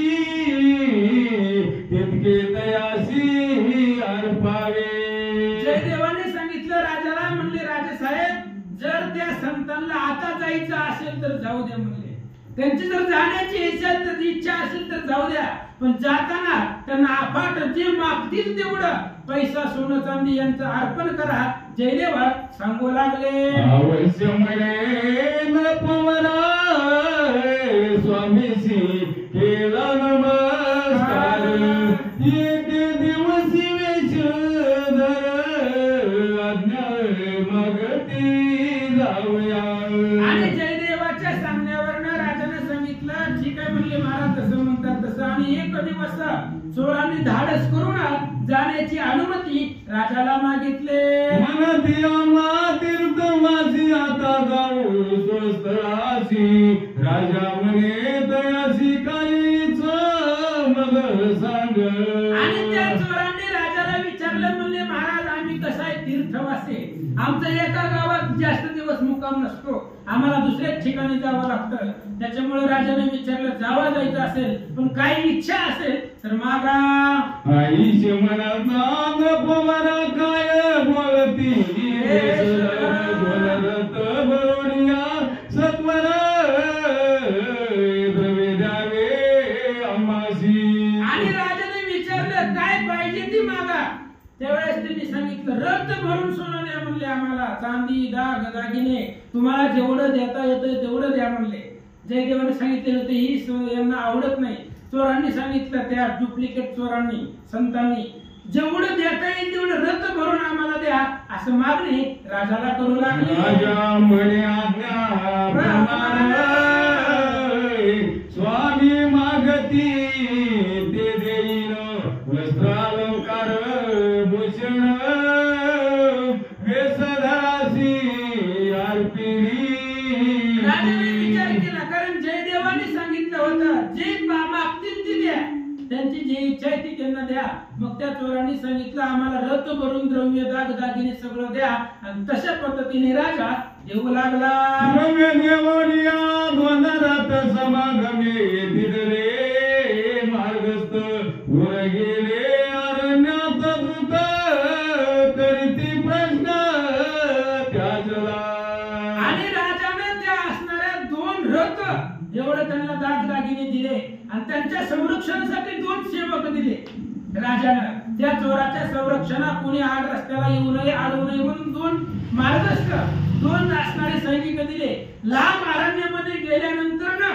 तितके तयासी अर्पावे. जयदेवाने सांगितलं राजाला म्हणले राजेसाहेब जर त्या संतांना आता जायचं असेल तर जाऊ द्या म्हणले त्यांची जर जाण्याची इच्छा असेल तर जाऊ द्या पण जाताना त्यांना अफाट जे मागतील तेवढं पैसा सोनं चांदी यांचं अर्पण करा. जयदेव सांगू लागले अवश्य म्हणे नपवरा स्वामीसी केला नमस्कार. एक दिवसी वेशधर आज्ञा मागती जाऊया. आणि जयदेवाच्या सांगण्यावरनं राजाने सांगितलं ठीक आहे म्हणले महाराज तसं म्हणतात तसं. आणि एक दिवस चोरांनी धाडस करून जाण्याची अनुमती राजाला मागितले. म्हणती आम्हा तीर्थवासी आता जाऊ स्वस्तराशी. राजा म्हणे तयासी काहीच मग सांग. आणि त्या चोरांनी राजाला विचारलं म्हणले महाराज आम्ही कसं आहे तीर्थवासी, आमचं एका गावात जास्त दिवस मुक्काम नसतो, आम्हाला दुसऱ्याच ठिकाणी जावं लागतं. त्याच्यामुळे राजाने विचारलं जावा जायचं असेल पण काही इच्छा असेल तर मागा. आईशी म्हणत नाग पवार काय बोलती बोलत बरोडिया सत्वर द्रवे द्यावे आम्हासी. आणि राजाने विचारलं काय पाहिजे ती मागा. त्यावेळेस त्यांनी सांगितलं रक्त भरून सोनं द्या म्हणले आम्हाला, चांदी दाग दागिने तुम्हाला जेवढं देता येतं तेवढं द्या म्हणले. जयदेवाने सांगितले होते ही यांना आवडत नाही. चोरांनी सांगितलं त्या डुप्लिकेट चोरांनी संतांनी जेवढं देता येईल तेवढं रक्त भरून आम्हाला द्या असं मागणी राजाला करू लागली. राजा म्हणे आज्ञा स्वामी मागती ते देईन वस्त्रालंकार भूषण वेशधरासी अर्पिणी. राजाने विचार केला कारण जयदेवाने सांगितलं होतं जे मागतील ते द्या, त्यांची जी इच्छा आहे ती त्यांना द्या. मग त्या चोरांनी सांगितलं आम्हाला रक्त भरून द्रव्य दाग दागिने सगळं द्या. आणि तशा पद्धतीने राजा देऊ लागला. द्रव्य देवरिया वनरात समागमे दिदले मार्गस्थ वर गेले अरण्यात द्रुत करीती प्रश्न त्याचला. आणि राजाने त्या असणाऱ्या 2 रथ एवढे त्यांना दाग दागिने दिले आणि त्यांच्या संरक्षणासाठी 2 सेवक दिले राजानं. त्या चोराच्या संरक्षणा कोणी आड रस्त्याला येऊ नये अडवू नये म्हणून 2 मार्गस्थ 2 असणारे सैनिक दिले. लांब अरण्यामध्ये गेल्यानंतर ना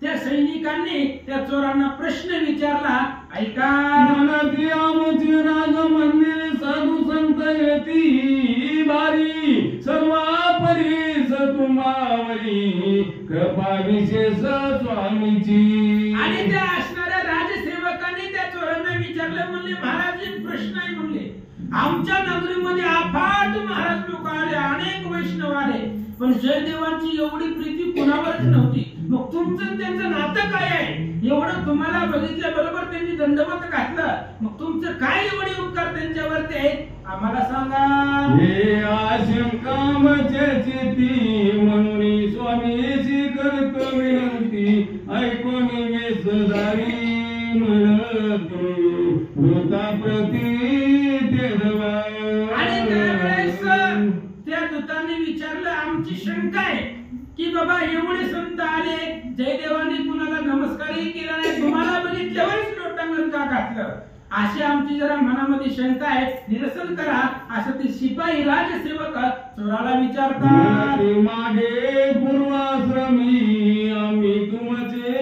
त्या सैनिकांनी त्या चोरांना प्रश्न विचारला. ऐका मनती आमचे राज मंदिर साधू संत येती बारी सर्वापरी तुम्हावरी कृपा विशेष स्वामीची. आणि त्या असणाऱ्या राजसेवकांनी त्या चोरांना विचारलं म्हणले महाराज एक प्रश्न आहे म्हणले आमच्या नगरीमध्ये अफाट महाराज लोक आले, अनेक वैष्णव आले, पण जयदेवांची एवढी प्रीती कुणावरच नव्हती. मग तुमचं त्यांचं नातं काय आहे? एवढं तुम्हाला बघितल्याबरोबर त्यांनी दंडवत घातलं, मग तुमचं काय एवढे उपकार त्यांच्यावरती आहेत आम्हाला सांगा. हे आशंकामचे चिती म्हणून स्वामीची करतो विनंती ऐकून वेशधारी म्हणतो वृताप्रती ते दवा. आणि त्यावेळेस त्या दूतांनी विचारलं आमची शंका आहे की बाबा एवढे संत आले, जयदेवांनी कुणाला नमस्कारही केला नाही, तुम्हाला बघितल्यावरच लोटांगण का घातलं, अशी आमची जरा मनामध्ये शंका आहे, निरसन करा असं ते शिपाई राजसेवक चोराला विचारतात. मागे पूर्वाश्रमी आम्ही तुमचे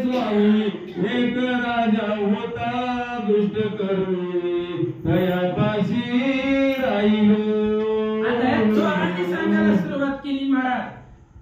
स्वामी एक राजा होता दुष्ट करून तयापाशी राहिलो. आता चोरांनी सांगायला सुरुवात केली महाराज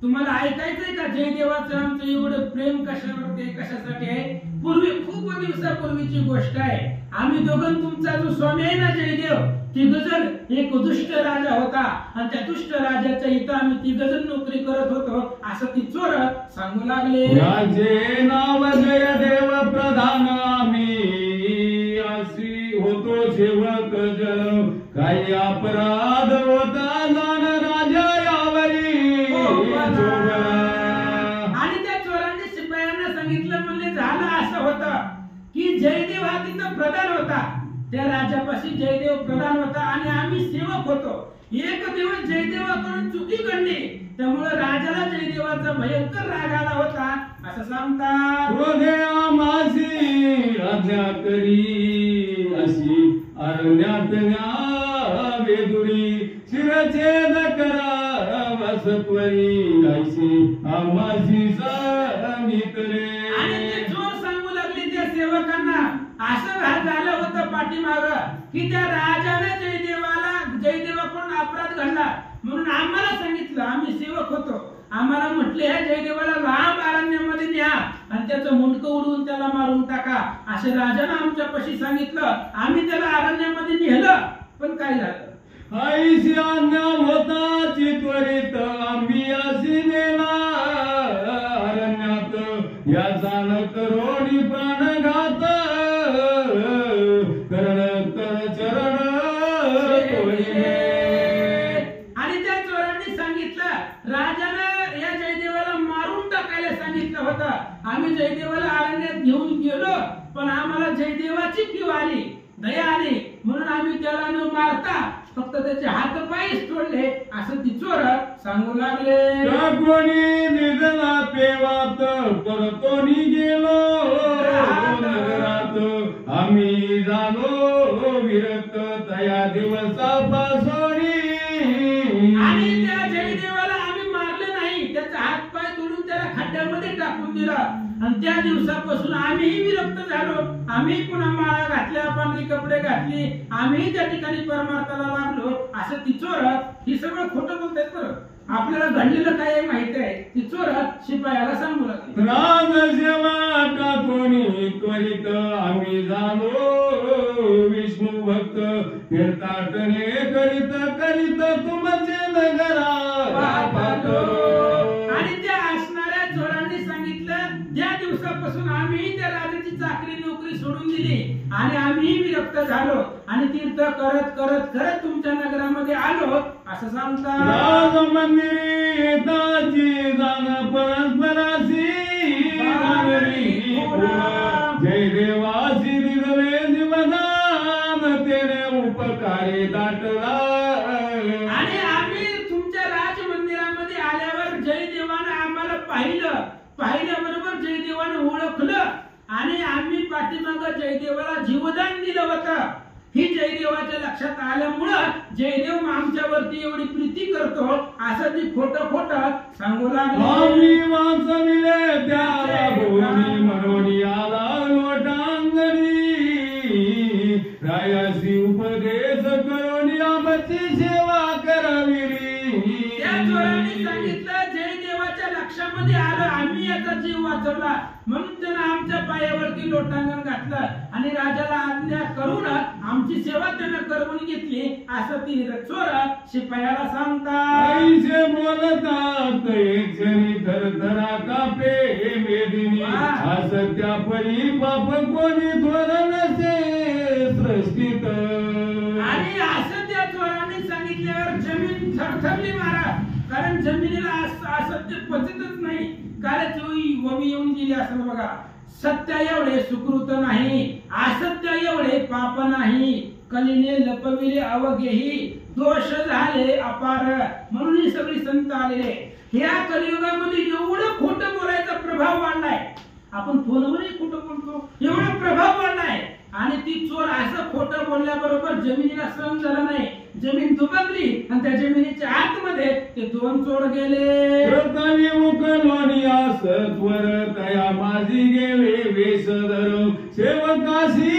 तुम्हाला ऐकायचंय का जयदेवाचं आमचं एवढं प्रेम कशावरती कशासाठी आहे? पूर्वी खूप दिवसापूर्वीची गोष्ट आहे. आम्ही दोघं तुमचा जो स्वामी आहे ना जयदेव तिघजण एक दुष्ट राजा होता आणि त्या दुष्ट राजाच्या इथं आम्ही तिघजण नोकरी करत होतो असं ती चोर सांगू लागले. राजे नाव जयदेव प्रधान आम्ही अशी होतो सेवक जन काही अपराध होता जाण राजा यावरी. आणि त्या चोरांनी शिपायांना सांगितलं म्हणले झालं असं होतं की जयदेव हा तिथं प्रधान होता, त्या राजापाशी जयदेव प्रधान होता आणि आम्ही सेवक होतो. एक दिवस जयदेवाकडून चुकी घडली त्यामुळे राजाला जयदेवाचा भयंकर राग आला होता असं सांगतात. क्रोधे आमासी आज्ञा करी अशी अरण्यात न्यावेदुरी शिरछेद करा वसत्वरी ऐशी आम्हाशी सांगितले. आणि ते चोर सांगू लागले त्या सेवकांना, असं झालं होतं पाठीमाग की त्या राजाने जयदेवाकडून अपराध घडला म्हणून आम्हाला सांगितलं. आम्ही सेवक होतो, आम्हाला म्हटले ह्या जयदेवाला लांब अरण्यामध्ये न्या आणि त्याचं मुंडकं उडवून त्याला मारून टाका असं राजानं आमच्यापाशी सांगितलं. आम्ही त्याला अरण्यामध्ये नेलं, पण काय झालं? ऐशी आज्ञा होता चित्वरित आम्ही अशी नेला अरण्यात याचा न करोनी प्राणघात करण कर चरण तोडिले. आणि त्या चोरांनी सांगितलं राजानं या जयदेवाला मारून टाकायला सांगितलं होतं. आम्ही जयदेवाला अरण्यात घेऊन गेलो, पण आम्हाला जयदेवाची कीव आली, दया आली म्हणून आम्ही त्याला न मारता फक्त त्याचे हात पायच तोडले असं ती चोर सांगू लागले. कोणी निघला पेवात परतोनी गेलो नगरात आम्ही झालो विरक्त तया दिवसापासोनी. आणि त्या जयदेवाला आम्ही मारले नाही, त्याचा हात पाय तोडून त्याला खड्ड्यामध्ये टाकून दिला आणि त्या दिवसापासून आम्हीही विरक्त झालो. आम्ही पुन्हा माळा घातल्या, पांढरी कपडे घातली, आम्ही त्या ठिकाणी परमार्थाला लागलो असं ती चोर ही सगळं खोटं बोलतायत. बरं आपल्याला घडलेलं काय माहिती आहे, ती चोर शिपायाला सांगू लागली. राजसेवा टाकूनी त्वरित आम्ही झालो विष्णू भक्त तीर्थाटने करीत करीत तुमचे नगरा. आणि त्या असणाऱ्या चोरांनी सांगितलं त्या दिवसापासून आम्ही त्या राजाची चाकरी नोकरी सोडून दिली आणि आम्ही विरक्त झालो आणि तीर्थ करत करत करत तुमच्या नगरामध्ये आलो असं सांगतात. राज मंदिरी ताची जाण परस्पराशी जय देवासी दिदवे जीवदान तेने उपकारी दाटला. आणि आम्ही तुमच्या राज मंदिरामध्ये आल्यावर जयदेवाने आम्हाला पाहिल्याबरोबर जयदेवाने ओळखलं आणि आम्ही पाठीमाग जयदेवाला जीवदान दिलं होतं. ही जयदेवाच्या लक्षात आल्यामुळं जयदेव आमच्यावरती एवढी प्रीती करतो असं ती खोटं खोटं सांगू लागले. आम्ही वाचविले त्या भोवनी म्हणून आला लोटांगणी रायासी उपदेश करून आमची सेवा करावी. त्या चोरांनी सांगितलं जयदेवाच्या लक्षामध्ये आलं आम्ही याचा जीव वाचवला म्हणून त्यानं आमच्या पायावरती लोटांगण घातलं आणि राजाला आज्ञा करून आमची सेवा त्यानं करून घेतली असं ती चोर शिपायाला सांगतात. ऐसे बोलतात क्षणी थरथरा कापे मेदिनी असत्या परी पाप कोणी थोर नसे सृष्टीत. आणि असं त्या चोरांनी सांगितल्यावर जमीन थरथरली महाराज, कारण जमिनीला असत्य पचतच नाही. कालच ववी येऊन गेली असं बघा. सत्य एवढे सुकृत नाही, असत्य एवढे पाप नाही, कलीने लपविले अवघेही दोष झाले अपार. म्हणून ही सगळी संत आलेले. ह्या कलियुगामध्ये एवढं खोटं बोलायचा प्रभाव वाढलाय, आपण फोनवरही खोटं बोलतो, एवढा प्रभाव वाढलाय. आणि ती चोर असं खोटं बोलल्याबरोबर जमिनीला सहन झालं नाही, जमीन दुबकली आणि त्या जमिनीच्या आतमध्ये ते दोन चोर गेले. प्रथमी मुकलोनी असत्वर तया माझी गेले वेशधर सेवकाशी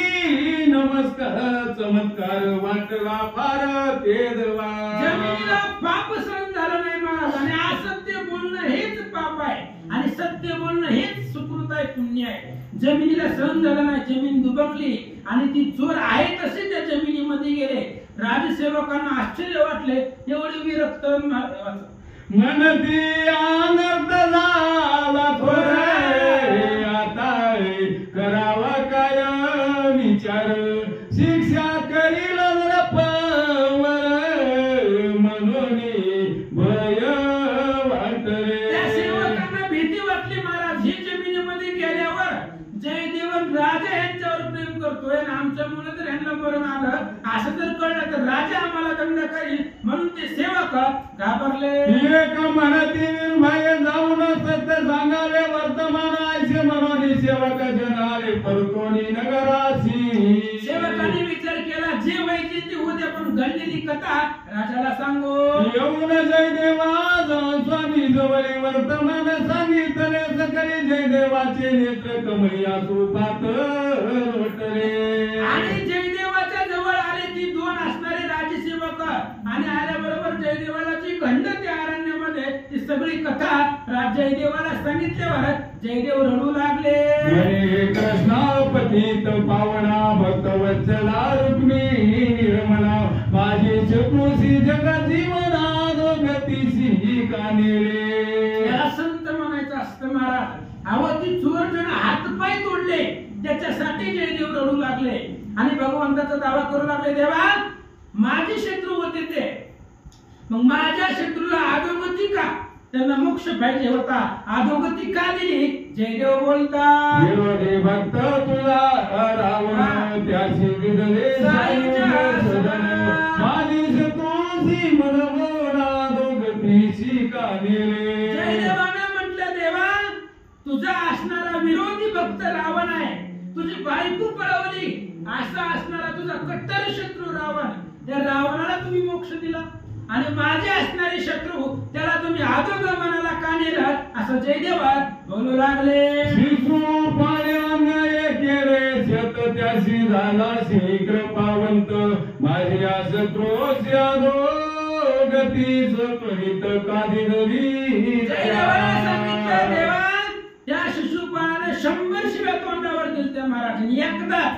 नमस्कार चमत्कार वाटला फार ते देवा. जमिनीला पाप सहन झालं नाही महाराज आणि असत्य बोलणं हेच पाप आहे आणि सत्य बोलणं हेच सुकृत आहे, पुण्य आहे. जमिनीला सहन झालं नाही, जमीन दुबकली आणि ती चोर आहे तसे त्या जमिनीमध्ये गेले. राजसेवकांना आश्चर्य वाटले, एवढी विरक्त मनती आनंद झाला थोरे आता करावा काय विचार शिक्षा करील पवर म्हणून भय वाटले. त्या सेवकांना भीती वाटली महाराज, ही जमिनीमध्ये गेल्यावर जयदेवन राजा यांच्यावर प्रेम करतोय आणि आमच्यामुळे तर यांना मरण आलं असं जर कळलं तर राजा आम्हाला दंड करील म्हणून ते सेवक घाबरले. एक म्हणतील भय जाऊन सत्य सांगावे वर्तमान ऐसे म्हणून सेवक जनाले परतोनी जे व्हायचे ते होते, पण घडलेली कथा राजाला सांगू. येऊन जयदेवा स्वामी जवळी वर्तमान सांगितले सकळी जयदेवाचे नेत्र कमळी असू पात लोटले. आणि जयदेवाच्या जवळ आले ती दोन असणारे राजसेवक आणि आल्याबरोबर जयदेवाला जी घडलं त्या अरण्यामध्ये ती सगळी कथा जयदेवाला सांगितल्यावर जयदेव रडू लागले. हरे कृष्णा पतित पावना भक्तवत्सला रुक्मिणी निर्मला माझी चतुसी जगाची मना दोगतीसी कानेले. याला संत म्हणायचं असतं महाराज. अहो ती चोरजण हातपाय तोडले त्याच्यासाठी जयदेव रडू लागले आणि भगवंताचा दावा करू लागले, देवा माझे शत्रू होते ते, मग माझ्या शत्रूला अधोगती का, त्यांना मोक्ष पाहिजे होता, अधोगती का दिली. जयदेव बोलता, विरोधी भक्त तुला रावण त्याशी विदले सदन माझी शत्रूसी मनमोना दोगतीसी कानेले. जयदेवाने म्हटलं, देवा तुझा असणारा विरोधी भक्त रावण आहे, तुझी बायको पळवली, असा असणारा तुझा कट्टर शत्रू रावण, त्या रावणाला तुम्ही मोक्ष दिला आणि माझे असणारे शत्रू त्याला तुम्ही अधोगमनाला का नेलं, असं जयदेवा बोलू लागले. शिशु पाण्याने केले शत त्याशी झाला शीघ्र पावंत माझ्या शत्रूशी अधोगतीस त्वरित कादी नवी. जयदेवाला सांगितलं, देवा त्या शिशुपाळाने 100 शिव्या तोंडावर दिल्या महाराजांनी, एकदाच,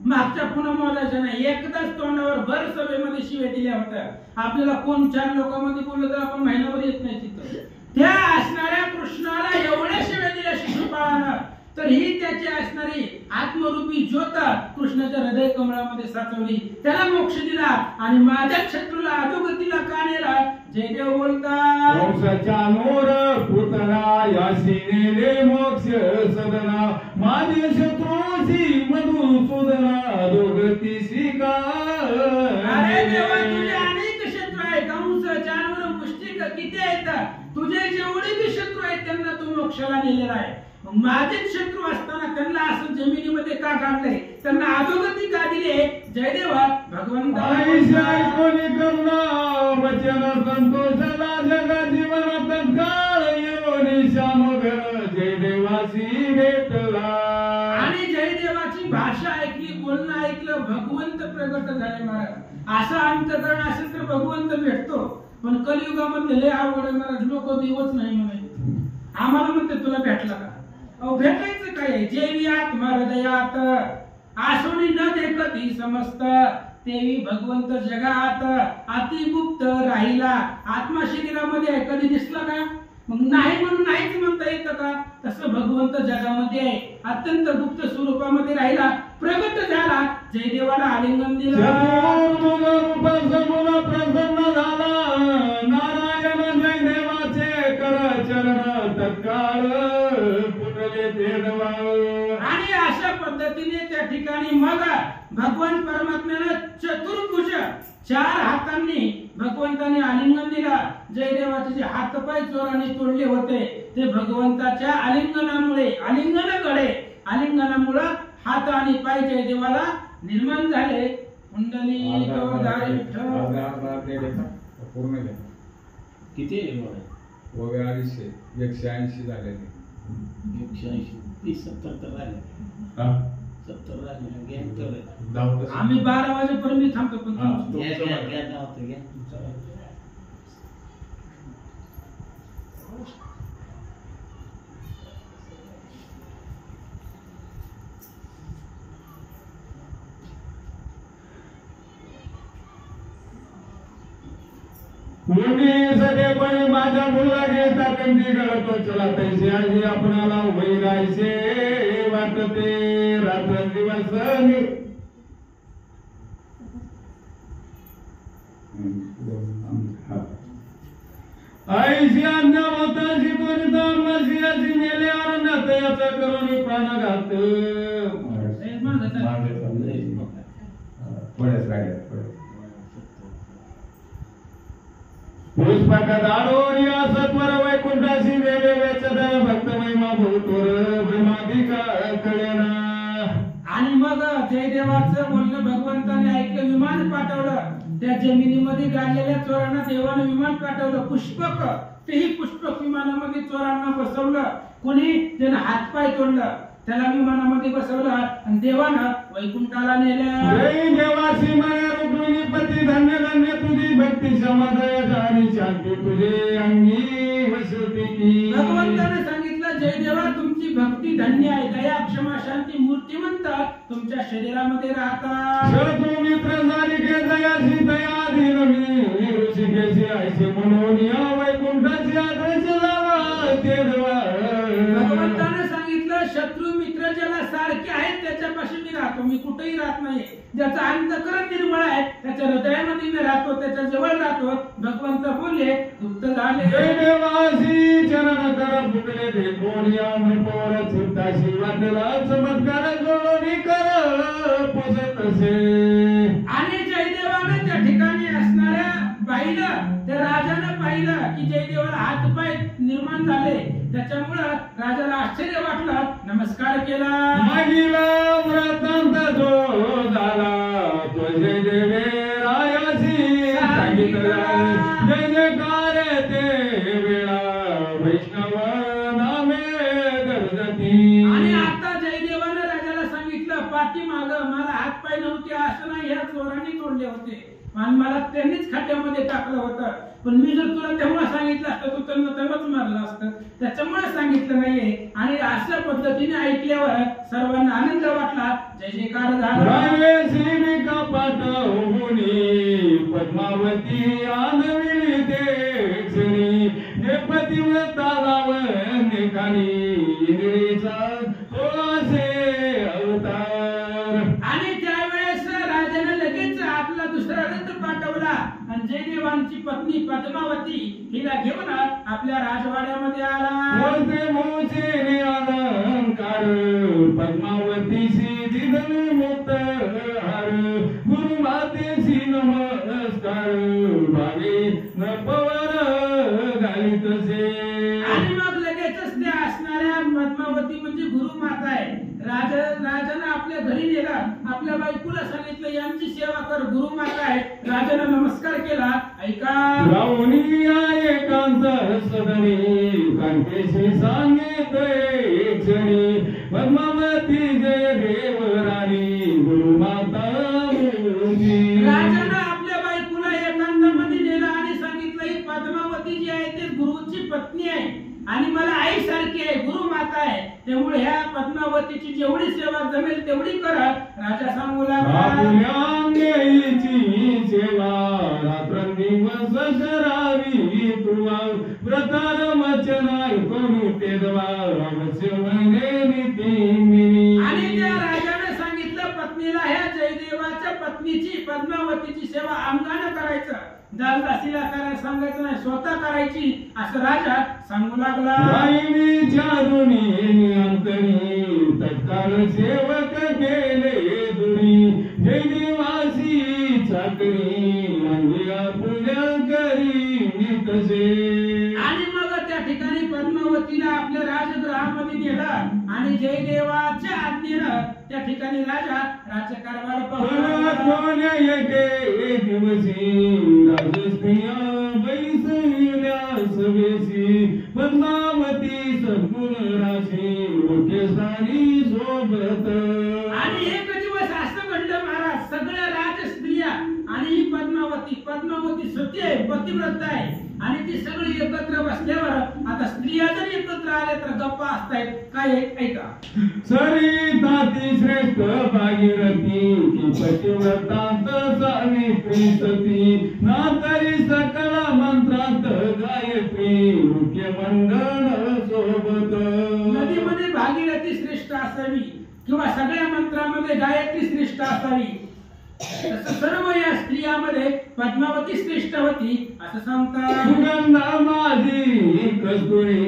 मागच्या पुन्हा मोजायच्या नाही, एकदाच तोंडावर भर सभेमध्ये शिव्या दिल्या होत्या. आपल्याला कोण 4 लोकांमध्ये बोललं तर आपण महिनाभर येत नाही तिथं. त्या असणाऱ्या कृष्णाला एवढ्या शिव्या दिल्या शिशुपाळानं, तर ही त्याची असणारी आत्मरूपी ज्योत कृष्णाच्या हृदय कमळामध्ये साचवली, त्याला मोक्ष दिला आणि माझ्या शत्रूला अधोगतीला का नेला. जयदेव बोलता, वंशाच्या नोर पुतना याशी नेले मोक्ष सदना माझे शत्रूसी मधुसूदना अधोगतीसी का. अरे देवा तुझे अनेक शत्रू आहेत, कंस जानवर मुष्टिक किती आहेत, तुझे जेवढे बी शत्रू आहेत त्यांना तू मोक्षाला नेलेला आहे, मग माझेच शत्रू असताना त्यांना असं जमिनीमध्ये का काढले, त्यांना अधोगती का दिले. जयदेवा भगवंता कोणी करुणा वचन संतोषला जगा जीवन तत्काळ येऊन श्याम घर जयदेवासी भेटला. आणि जयदेवाची भाषा ऐकली, बोलणं ऐकलं, भगवंत प्रगट झाले महाराज. असं अंतकरण असेल तर भगवंत भेटतो, पण कलियुगामध्ये लय अवघड आहे महाराज, लोक दिवस नाही म्हणायचे. आम्हाला म्हणते तुला भेटला का, अहो भेटायचं काय, जेवी आत्मा हृदयात आसोनी न देखती समस्त तेवी भगवंत जगात अतिगुप्त राहिला. आत्मा शरीरामध्ये आहे, कधी दिसला का, मग नाही म्हणून नाहीच म्हणता येतं का, तसं भगवंत जगामध्ये आहे, अत्यंत गुप्त स्वरूपामध्ये राहिला, प्रगट झाला, जयदेवाला आलिंगन दिलं. प्रसन्न झाला नारायण जयदेवाचे कर चरण तत्काळ कुठले देवा. आणि अशा पद्धतीने त्या ठिकाणी मग भगवान परमात्म्यानं चतुर्भुज 4 हातांनी भगवंताने आलिंगन दिला. जयदेवाचे जे हातपाय चोराने तोडले होते ते भगवंताच्या आलिंगनामुळे, आलिंगनामुळे हात आणि पाय जयदेवाला निर्माण झाले. कुंडली पूर्ण घ्या किती वगैरे 180 झाले. 180 30 70 तर राहिले, 70 राहिले. आम्ही 12 वाजेपर्यंत थांबतो, पण मुली सगळे पण माझ्या मुला घेता कंदी गळतो चला तैसे आजी आपणाला उभे राहायचे वाटते रात्र दिवस. ऐशी अन्न होताशी त्वरित अशी अशी नेले अरण्यात याचा करून प्राणघात. थोड्याच राहिल्या पुष्पक दाडोरी सत्वर वैकुंठाशी वेवे वेचद भक्त महिमा भूतोर भ्रमाधिका कळेना. आणि मग जयदेवाचं बोलणं भगवंताने ऐकलं, विमान त्या जमिनीमध्ये गाडलेल्या चोरांना देवानं विमान पाठवलं, पुष्पक. तेही पुष्पक विमानामध्ये चोरांना बसवलं. कोणी? त्यानं हातपाय तोडलं, त्याला विमानामध्ये बसवलं आणि देवानं वैकुंठाला नेलं. देवासी माया रुक्मिणीपती धन्य धन्य तुझी भक्ती समाधाय आणि शांती तुझे अंगी वसती की. भगवंताने सांगितलं, जय देवा तुमची भक्ती धन्य आहे. दया क्षमा शांती मूर्तिमंत तुमच्या शरीरामध्ये राहतात. तू मित्र झाली के दयासी दया दिनमी ऋषिकेशी ऐसे म्हणून या वैकुंठाची आदर्श जावा ते देवा. भगवंताने सांगितलं, शत्रू मित्र ज्याला सारखे आहेत त्याच्यापाशी मी राहतो, मी कुठेही राहत नाही. ज्याचा अंतःकरण निर्मळ आहे त्याच्या हृदयामध्ये मी राहतो, त्याच्या जवळ राहतो. भगवंत बोलले, गुप्त झाले. देवासी चरण कर फुटले ते कोणिया मृपोर चिंताशी वाटला चमत्कार जोडी कर पुसत असे. आणि जयदेवाने त्या ठिकाणी असणाऱ्या पाहिलं, त्या राजानं पाहिलं की जयदेवाला हातपाय निर्माण झाले. त्याच्यामुळं राजाला आश्चर्य वाटलं, नमस्कार केला. मागीला व्रतांत जो झाला तो जय देवे रायासी सांगितला. जय जयकार ते वेळा वैष्णव नामे गरजती. आणि आता जयदेवानं राजाला सांगितलं, पाठीमाग मला हातपाय नव्हते असं नाही, ह्या चोरांनी तोडले होते आणि मला त्यांनीच खात्यामध्ये टाकलं होतं. पण मी जर तुला तेव्हा सांगितलं असतं तू त्यांना तेव्हाच मारलं असतं, त्याच्यामुळे सांगितलं नाहीये. आणि अशा पद्धतीने ऐकल्यावर सर्वांना आनंद वाटला, जय जयकार झाला. कपाट होनी पद्मावती आनविली ते क्षणी जे पतिव्रता लावण निखाणी इंद्रियेचा तो असे अवतार. आणि त्यावेळेस राजाने लगेच आपला दुसरा रथ पाठवला आणि जयदेवांची पत्नी पद्मावती हिला घेऊन आपल्या राजवाड्यामध्ये आला. बोलते मोचे अलंकार पद्मावतीशी दिदन मुक्त हार गुरु मातेशी नमस्कार भावी न पवर घालीत से. आणि मग लगेचच त्या असणाऱ्या पद्मावती म्हणजे गुरु माता आहे. राजानं आपल्या घरी नेला, आपल्या बायकोला सांगितलं यांची सेवा कर, गुरु माता आहे. राजानं नमस्कार केला. ऐका, रावणी एकांत सदनी कांतेशी सांगितले क्षणी पद्मावती जय देव राणी गुरु माता. राजानं आपल्या बायकोला एकांतामध्ये नेलं आणि सांगितलं, ही पद्मावती जी आहे ती गुरुची पत्नी आहे आणि मला आई सारखी आहे, गुरु माता आहे. त्यामुळे ह्या पद्मावतीची जेवढी सेवा जमेल तेवढी करा. राजा सांगू लागला, सेवा रात्रंदिवस करावी तुवा व्रतार वचन ऐकून ते दवा अवश्य म्हणे नीती. आणि त्या राजाने सांगितलं पत्नीला, ह्या जयदेवाच्या पत्नीची पद्मावतीची सेवा अंगाने करायचं, दासदासीला करायला सांगायचं नाही, स्वतः करायची असं राजा सांगू लागला. अंतरी तत्काळ सेवक केले दुरी जयदेवासी चाकरी अंगिया पूजा करी तसे. आणि मग त्या ठिकाणी पद्मावतीला आपल्या राजगृहामध्ये नेलं आणि जयदेवाच्या आज्ञेनं त्या ठिकाणी राजा राज्यकारभार पाहू दिवसी राजस्त्रिया बैसविल्या सवेसी पद्मावती सद्गुण राशी मुख्यस्थानी सोबत. आणि एक दिवस असं घडलं महाराज, सगळ्या राजस्त्रिया आणि ही पद्मावती सती आहे, पतिव्रता आहे आणि ती सगळी एकत्र बसल्यावर आता स्त्रिया जर एकत्र आल्या तर गप्पा असतायत. काय ऐका, सरिता ती श्रेष्ठ भागीरथी की पतिव्रतांत सावित्री सती ना तरी सकल मंत्रांत गायत्री मुख्य मंडळ सोबत. नदीमध्ये भागीरथी श्रेष्ठ असावी किंवा सगळ्या मंत्रामध्ये गायत्री श्रेष्ठ असावी, तसं सर्व या स्त्रियामध्ये पद्मावती श्रेष्ठ होती असं सांगतात. सुगंधा माझी कस्तुरी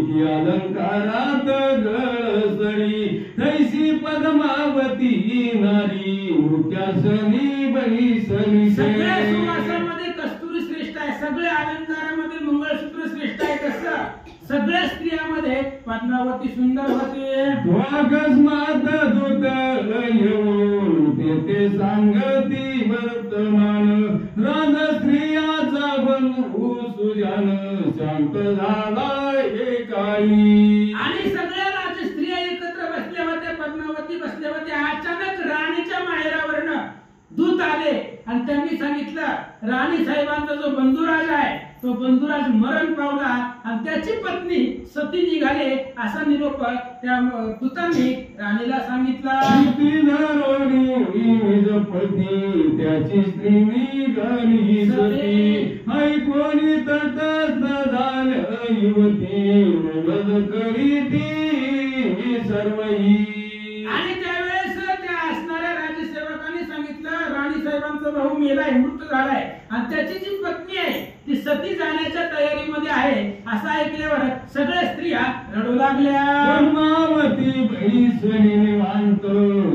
की अलंकारात गळसरी तैसी पद्मावती नारी मुख्यासनी बहिसनी. सगळ्या सुवासामध्ये कस्तुरी श्रेष्ठ आहे, सगळ्या अलंकारामध्ये मंगळसूत्र श्रेष्ठ आहे, तसं सगळ्या स्त्रियामध्ये पद्मावती सुंदर होते. अकस्मात दूत येऊन ते सांगती वर्तमान राज स्त्रियाचा बंधू सुजान शांत झाला एकाई. आणि सगळ्या राजस्त्रिया एकत्र बसल्या होत्या, पद्मावती बसल्या होत्या. अचानक राणीच्या माहेरावरनं दूत आले आणि त्यांनी सांगितलं राणी साहेबांचा जो बंधुराज आहे तो बंधुराज मरण पावला आणि त्याची पत्नी सती निघाले असा निरोप त्या दूतांनी राणीला सांगितला. पती त्याची स्त्री निघाली सती, ऐकोनी तटस्थ झालं युवती मदत करी ती सर्वही. आणि त्यावेळेस त्या असणाऱ्या राज्यसेवकांनी सांगितलं राणी साहेबांचा भाऊ मेलाय, मृत झालाय आणि त्याची जी पत्नी आहे ती सती जाण्याच्या तयारीमध्ये आहे असं ऐकल्यावर सगळ्या स्त्रिया रडू लागल्या. पद्मावती बहिसणी निवांत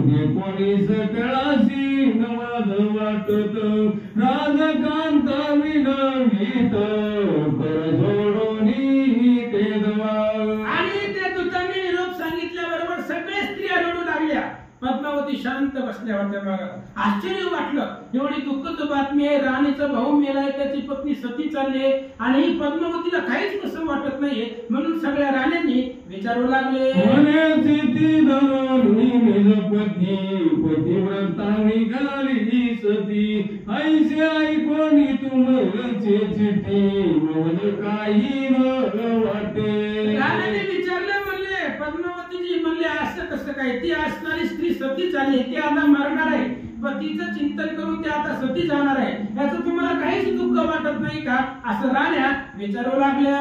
जे कोणी सकळाशी नवद वाटत, राजकांत विनवित कर सोडोनी ते दवा. आणि त्या दूतांनी निरोप सांगितल्याबरोबर सगळ्या स्त्रिया रडू लागल्या. पद्मावती शांत बसल्या होत्या. बघा आश्चर्य वाटलं, एवढी दुःखद बातमी आहे, राणीचा भाऊ मेलाय, त्याची पत्नी सती चालली आणि ही पद्मावतीला काहीच कसं वाटत नाहीये. म्हणून सगळ्या राण्यांनी विचारू लागले. पतिव्रता निघाली सती, ऐसे ऐकोनी तुमचे चिठी मन काही न वाटे. राण्याने विचारलं, म्हणले पद्मावतीजी म्हणले असं कसं काय, ती असणारी स्त्री सती चालली, ती आता मरणार आहे, पतीचं चिंतन करून ते आता सती जाणार आहे, याचं तुम्हाला काहीच दुःख वाटत नाही का असं राण्या विचारू लागल्या.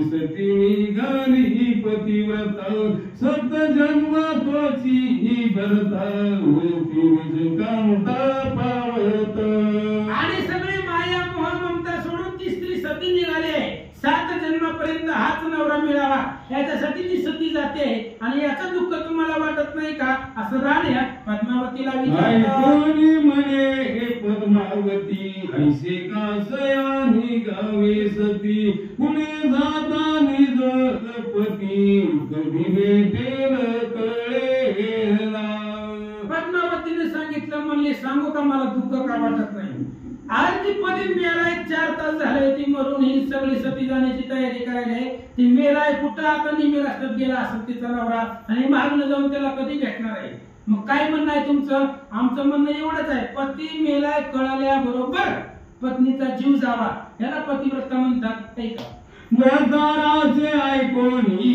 सती निघाली पतिव्रता, सप्त जन्म तोची भरता, कांता पावत. आणि सगळी माया मोह ममता सोडून ती स्त्री सती निघाली आहे. 7 जन्मापर्यंत हाच नवरा मिळावा याच्यासाठी ती सती जाते आणि याचं दुःख तुम्हाला वाटत नाही का असं राण्या पद्मावतीला विचारतात. म्हणे पद्मावती ऐसे का सया निघावे सती, कुणी जाता निज पती कधी भेटेल कळेला. पद्मावतीने सांगितलं, म्हणले सांगू का मला दुःख का वाटत नाही. आज ती पती मेलाय, 4 तास झाले ती मरून, ही सगळी सती जाण्याची तयारी करायला. ती मेलाय कुठं आता निमेल असत गेला असत तिचा नवरा आणि मागणं जाऊन त्याला कधी भेटणार आहे. मग काय म्हणणं आहे तुमचं? आमचं म्हणणं एवढंच आहे, पती मेलाय कळाल्या बरोबर पत्नीचा जीव जावा याला पतिव्रता म्हणतात. ऐका व्रताराचे ऐकोनी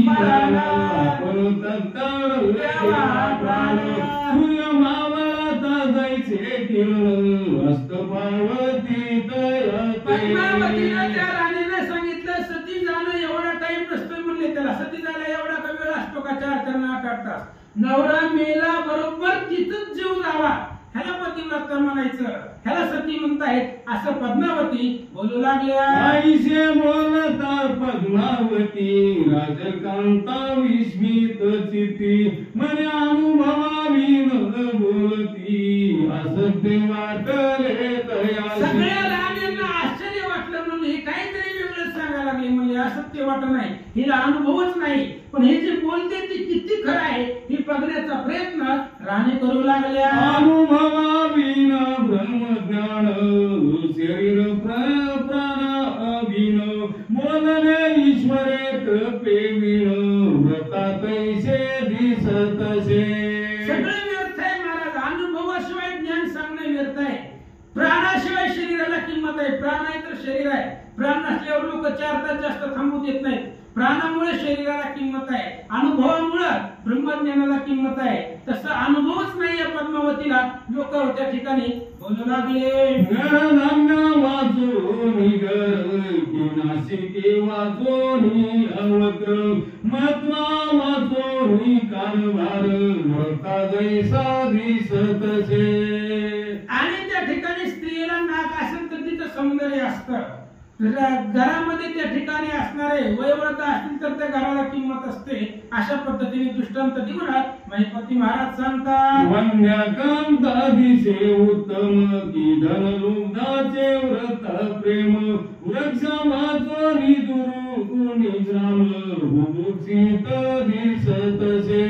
सूर्य मावळता जायचे किरण हस्त पावती. पद्मावतीला त्या राणीने सांगितलं सती जाणं एवढा टाइम नसतो म्हणले, त्याला सती जायला एवढा का वेळ असतो का? 4-8 तास. नवरा मेला बरोबर तिथंच जीव जावा ह्याला पतिव्रता म्हणायचं, ह्याला सती म्हणतायत असं पद्मावती बोलू लागल्या. आईशे बोलता पद्मावती राजकांता विस्मित चिती, म्हणे अनुभवावी न बोलती असते वाटले तयाशी. सगळ्या राण्यांना आश्चर्य वाटलं, म्हणून हे काहीतरी वेगळंच सांगायला लागले. म्हणजे असत्य वाटत नाही, हिला अनुभवच नाही, पण हे जे बोलते ते किती खरं आहे हे बघण्याचा प्रयत्न राणी करू लागल्या. अनुभवाविन ब्रह्मज्ञान शरीर प्राण अभिन, बोलणे ईश्वरे कृपेविन व्रता कैसे दिसतसे. सगळं व्यर्थ आहे महाराज, अनुभवाशिवाय ज्ञान सांगणं व्यर्थ आहे. प्राणाशिवाय शरीराला किंमत आहे. प्राण आहे तर शरीर आहे. प्राण नसल्यावर लोक 4 तास जास्त थांबू देत नाहीत. प्राणामुळे शरीराला किंमत आहे, अनुभवामुळे ब्रह्मज्ञानाला किंमत आहे. तसं अनुभवच नाहीये पद्मावतीला. लोक त्या ठिकाणी बोलू लागले. वाचोनी की नाशिके वाचोनी अवक्र, महत्वा वाचोनी कारभार व्रता जैसा दिसतसे. आणि त्या ठिकाणी स्त्रीला नाक असेल तर तिचं सौंदर्य असतं. घरामध्ये त्या ठिकाणी असणारे वयोव्रत असतील तर त्या घराला किंमत असते. अशा पद्धतीने दृष्टांत देऊन महिपती महाराज सांगतात. वन्यकांता दिसे उत्तम की धनलुब्धाचे व्रत प्रेम, वृक्ष वाचोनी दुरुनी श्राम बुभुक्षित दिसतसे.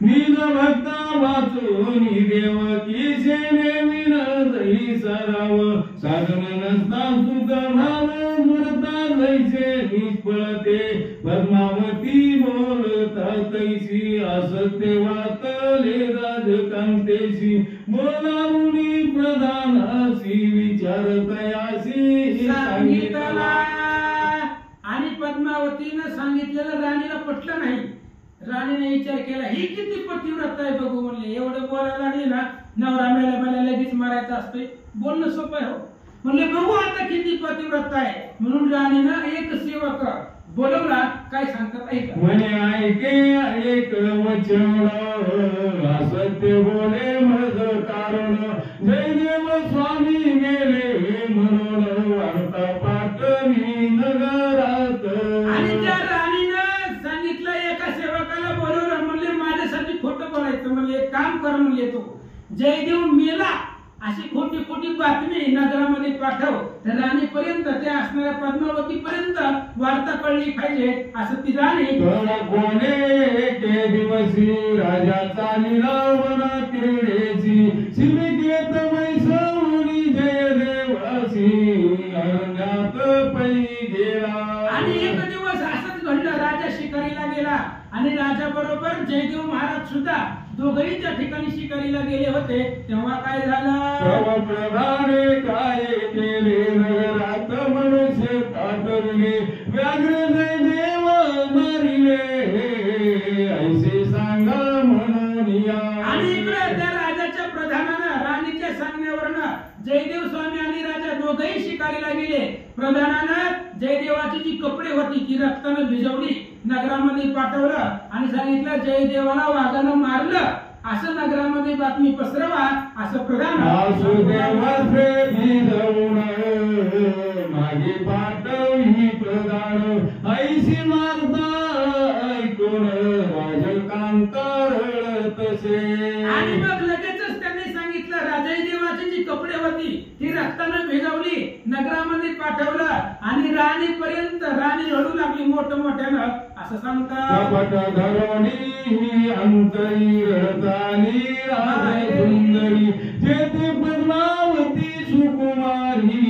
निज भक्ता वाचून देवकी सेने विनदही सराव साधन नसता सुख भाव दुरता जैसे निष्फळते पद्मावती बोलता तैसी असत्य वातले राजकांतेशी बोलावुनी प्रधानासी विचारतयासी सांगितला. आणि पद्मावतीनं सांगितलेलं राणीला पटलं नाही. राणीने विचार केला ही किती पतिव्रत आहे बघू म्हणले. एवढं बोलायला लागले ना नवरा मेला मला लगेच मारायचं असते. बोलणं सोपं आहे हो. म्हणले बघू आता किती पतिव्रत आहे. म्हणून राणीनं एक सेवक बोलवला. काय सांगतात ऐका. म्हणे ऐके एक वचन असत्य बोले मज कारण जय देव स्वामी गेले म्हणून वार्ता पाठवी नगरात. आणि त्या राणीनं सांगितलं एका सेवकाला बोलवलं. म्हणले माझ्यासाठी खोटं बोलायचं. म्हणले एक काम कर म्हणले तू जयदेव मेला अशी खोटी खोटी बातमी नगरामध्ये पाठव. तर राणीपर्यंत त्या असणाऱ्या पद्मावती पर्यंत वार्ता कळली पाहिजे असं ती राणी. कोणे के दिवसी राजा चालिला वन क्रीडेची शिमिकेत मैसवनी जय देवासी अरण्यात पै गेला. आणि एक दिवस असंच घडलं. राजा शिकारीला गेला आणि राजा बरोबर जयदेव महाराज सुद्धा दोघही त्या ठिकाणी शिकारीला गेले होते. तेव्हा काय झालं. प्रधाने काय केले नगरात मनुष्य ताटविले व्याघ्र जय देव मारिले ऐसे सांगा म्हणून या. आणि इकडे त्या राजाच्या प्रधानानं राणीच्या सांगण्यावरनं जयदेव स्वामी आणि राजा दोघही शिकारीला गेले. प्रधानानं जयदेवाची जी कपडे होती ती रक्तानं भिजवली नगरामध्ये पाठवलं आणि सांगितलं जयदेवाला वाघानं मारलं असं नगरामध्ये बातमी पसरवा असं प्रधान. मागे पाठवी प्रधान ऐशी मारता ऐकून राजकांत तसे. आणि मग लगेचच त्यांनी सांगितलं राजदेवाची जी कपडे होती ती रक्तानं भिजवली नगरामध्ये पाठवलं आणि राणीपर्यंत राणी रडू लागली मोठमोठ्यानं असं सांगतात. कपट धरोणी अंतरी रडतानी सुंदरी जेथे पद्मावती सुकुमारी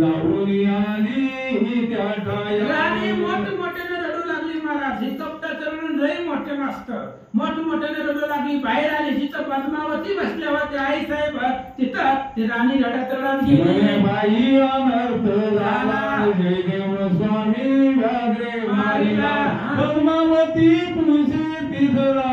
लावणी आली त्या राणी मोठमोठ्यानं रडू लागली. महाराज हे कपटाचं रडून लई मोठं असतं. मोठमोठ्याने रडू लागली. बाहेर आली जिथं पद्मावती बसल्या होत्या आई साहेब तिथं ती राणी रडत रडत गेली. बाई अनर्थ झाला जयदेव स्वामी व्याघ्रे मारिला पद्मावती पुरुषे तिजरा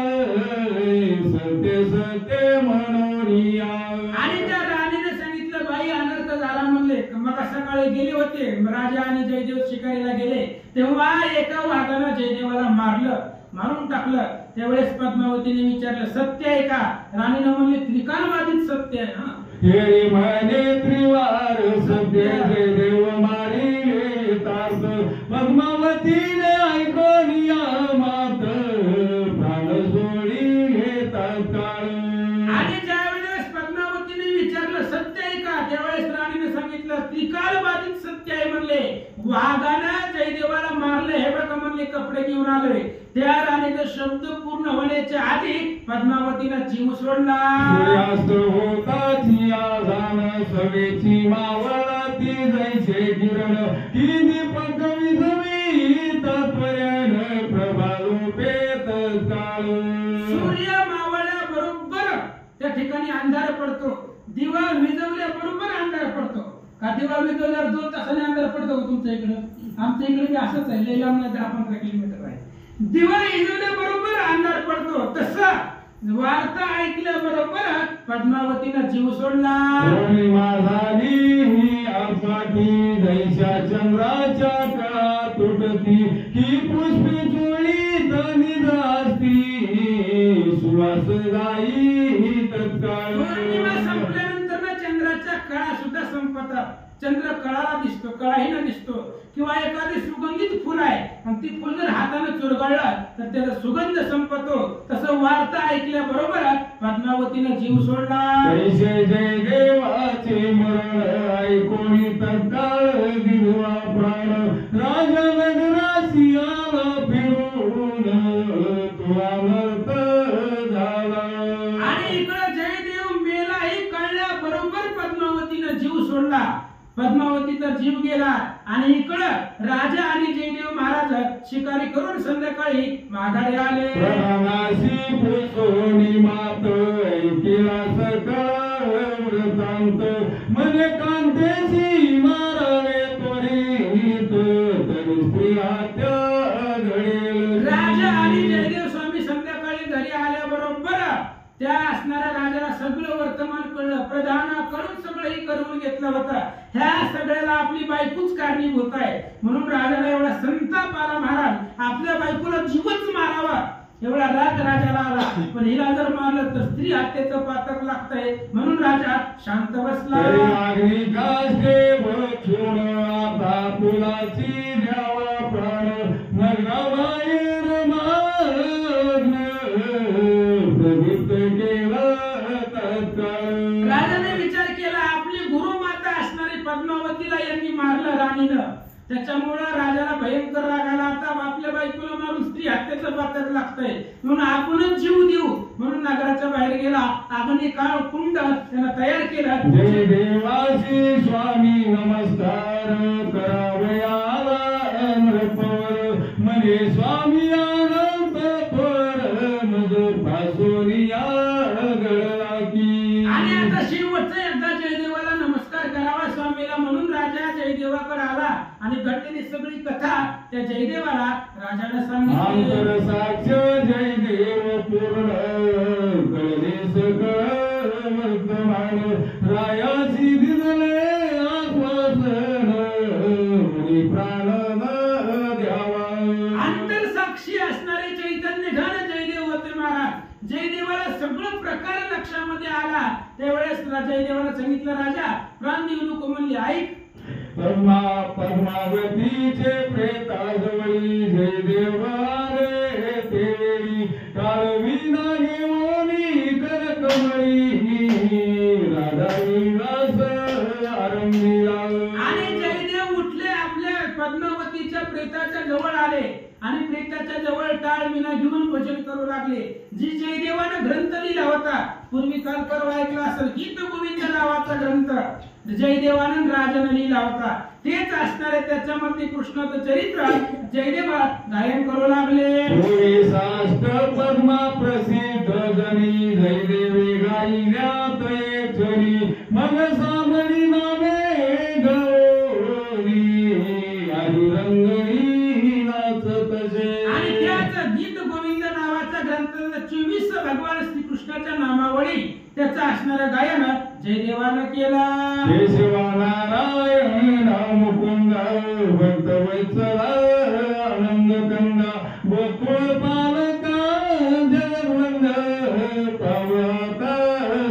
सत्य सत्य म्हणून या. आणि त्या राणीने सांगितलं बाई अनर्थ झाला म्हणले. मग सकाळी गेले होते राजा आणि जयदेव शिकारीला गेले तेव्हा एका वाघानं जयदेवाला मारून टाकलं. त्यावेळेस पद्मावतीने विचारलं सत्य आहे का. राणीनं म्हणले त्रिकालवादीत सत्य आहे. हे म्हणे त्रिवार सत्य जयदेव मारिले तास पद्मावतीने ऐकून या मात प्राण सोडिले तात्काळ. आणि ज्यावेळेस पद्मावतीने विचारलं सत्य आहे का त्यावेळेस राणीने सांगितलं त्रिकालवादीत सत्य आहे म्हणले. वाघानं जयदेवाला मारले हे बघा म्हणले कपडे घेऊन आलोय. त्या राणीचा शब्द पूर्ण होण्याच्या आधी पद्मावतीनं जीव सोडला. सूर्यास्त होताची आजान सवेची मावळती जैसे किरण ही दीपक विझवी तत्वयन प्रभालोपेत काळ. सूर्य मावळ्या बरोबर त्या ठिकाणी अंधार पडतो. दिवा विझवल्या बरोबर अंधार पडतो. का दिवा विझवल्यावर 2 तासाने अंधार पडतो तुमच्या इकडे. आमच्या इकडे बी असंच आहे. लई लांब 10-15 किलोमीटर आहे. दिवा विझवल्या बरोबर अंधार पडतो. तसं वार्ता ऐकल्या बरोबर पद्मावतीनं जीव सोडला. पौर्णिमा झाली ही आपाटी जैसा चंद्राच्या कळा तुटती ही पुष्पी चोळी तनिज असती सुवास गाई तत्काळ. पौर्णिमा संपल्यानंतर ना चंद्राच्या कळा सुद्धा संपतात. चंद्र कळाला दिसतो कळाहीनं दिसतो. किंवा एखादी सुगंधित फुल आहे आणि ती फुल जर हाताने चुरगळलं तर त्याचा सुगंध संपतो. तसं वार्ता ऐकल्या बरोबर पद्मावतीनं जीव सोडला. जय जय देवाचे मरण ऐकून तत्काळ दिवा प्राण राजा नगरासी आला फिरून तुला मर्त सोडला, पद्मावतीचा जीव गेला आणि इकडं राजा आणि जयदेव महाराज शिकारी करून संध्याकाळी माघारी आले. प्रणाशी पुसोनी मात ऐकिला सकळ वृत्तांत, मने कांतेशी मारावे त्वरित तरी स्त्री हत्या घडेल. राजा आणि जयदेव स्वामी संध्याकाळी घरी आल्याबरोबर त्या असणाऱ्या राजाला सगळं वर्तमान कळलं. प्रधानाकडून सगळंही करून घेतलं होतं. ह्या सगळ्याला आपली बायकोच कारणीभूत आहे. म्हणून राजाला एवढा संताप आला, महाराज आपल्या बायकोला जीवच मारावा एवढा राग राजाला आला. पण हिला जर मारलं तर स्त्री हत्येचं पातक लागतंय. म्हणून राजा शांत बसला. अग्नी काष्टे बसून आता फुलाची द्यावा प्राण, नगराबाहेर प्रवृत्त केलं तत्काळ. राजाने विचार केला, आपली गुरुमाता असणारी पद्मावतीला यांनी मारलं राणीनं. त्याच्यामुळं राजाला भयंकर राग आला. आता आपल्या बायकोला मारून स्त्री हत्येचं पातक लागतंय, म्हणून आपणच जीव देऊ. म्हणून नगराच्या बाहेर गेला. अग्नी काळ कुंड त्यानं तयार केलं. जय देवासी स्वामी नमस्कार करावयाला नृपवर, म्हणे स्वामी अनंत पर मज पासोनिया गळला की. आणि आता शेवटचं एकदा जयदेवाला नमस्कार करावा स्वामीला. म्हणून राजा जयदेवाकडे आला आणि घडलेली सगळी कथा त्या जयदेवाला राजाला सांगितली. आंतर साक्ष जयदेव पूर्ण कळले सगळ वर्तमान, रायासी दिले आश्वासन मुनी प्राण द्यावा. अंतरसाक्षी असणारे चैतन्य घन जयदेव होते महाराज. जयदेवाला सगळं प्रकार लक्षामध्ये आला. त्यावेळेस जयदेवाला सांगितलं, राजा प्राण देऊ नको म्हणले. ऐक, पद्मावतीचे प्रेताजवळी जयदेवाले तेरी, काळविना घेऊनी करकमळी राधा विलास आरंभीला. आणि जयदेव उठले, आपल्या पद्मावतीच्या प्रेताच्या जवळ आले आणि प्रेताच्या जवळ टाळ विना घेऊन भजन करू लागले. जी जयदेवानं ग्रंथ लिहिला होता, पूर्वी काल परवा ऐकला असेल, गीत गोविंद नावाचा ग्रंथ जयदेवानंद राजाने लिहिला होता. तेच असणारे त्याच्यामध्ये कृष्णाचं चरित्र जयदेवा गायन करू लागले. साष्ट पद्मा प्रसिद्ध जनी जयदेवी गायल्यात एकजणी, मग सामरी नामे गौरी आधी रंगणी नाचतसे. आणि त्याच गीत गोविंद नावाचा ग्रंथ 24 भगवान श्रीकृष्णाच्या नामावळी त्याचा असणारा गायन जयदेवानं केला. केशवा नारायण मुकुंद भक्त वत्सला आनंद कंदा, गोकुळ पालका जगवंद पावता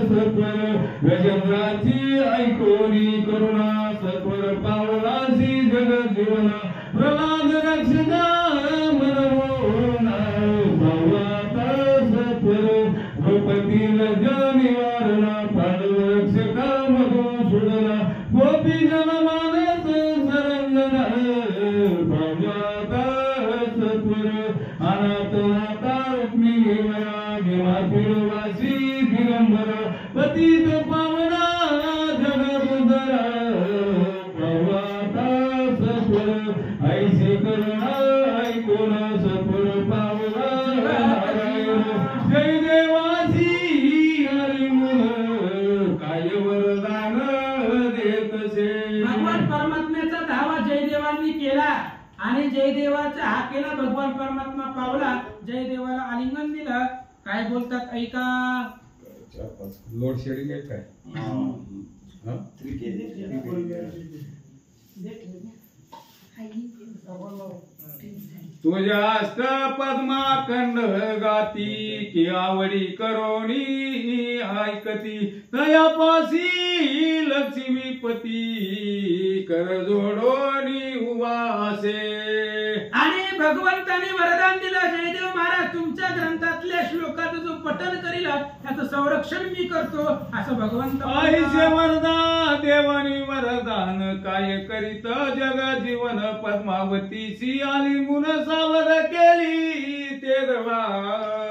सत्वर, गजेंद्राची ऐकोनी करुणा सत्वर पावलासी जगत जीवना, प्रल्हाद रक्षका मनमोहना पावता सत्वर, द्रौपदील निवारणा पांडव रक्षका मधुसूदना, गोपी जन मानस सरंजना पावता सत्वर, अनाथनाथा रुक्मिणी वया भीमातीरवासी दिगंबर, पतित पावना जगदुदरा पावता सत्वर, ऐसी करुणा ऐकून सत्वर पावला नारायण. जयदेवासी हरिमुल काय वरदान देतसे. भगवान परमात्म्याचा धावा जयदेवांनी केला आणि जयदेवाचा हा केला. भगवान परमात्मा पावला, जयदेवाला आलिंगन दिलं. काय बोलतात ऐका. लोड शेडिंग आहे काय? तुझ्या अष्ट पद्मा कंड गाती की आवडी करोनी ऐकती, तयापासी लक्ष्मीपती कर जोडोनी उभा असे. आणि भगवंताने वरदान दिलं, जयदेव महाराज तुमच्या ग्रंथातल्या श्लोकाचं जो पठण करील त्याचं संरक्षण मी करतो असं भगवंत. आईचे वरदान देवानी वरदान काय करीत जग जीवन, पद्मावतीची आलिंगून सावर केली ते देवा.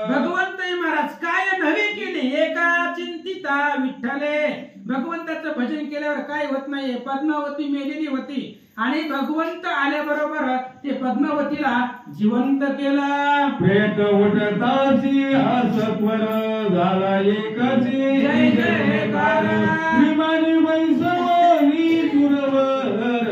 भगवंत महाराज काय नवे केले एका चिंतिता विठ्ठले. भगवंताचं भजन केल्यावर काय होत नाहीये. पद्मावती मेलेली होती आणि भगवंत आल्याबरोबर ते पद्मावतीला जिवंत केला. पेट उठताची हसत्वर झाला एकाची जय जयकार. विमानी वैसवनी सुरवर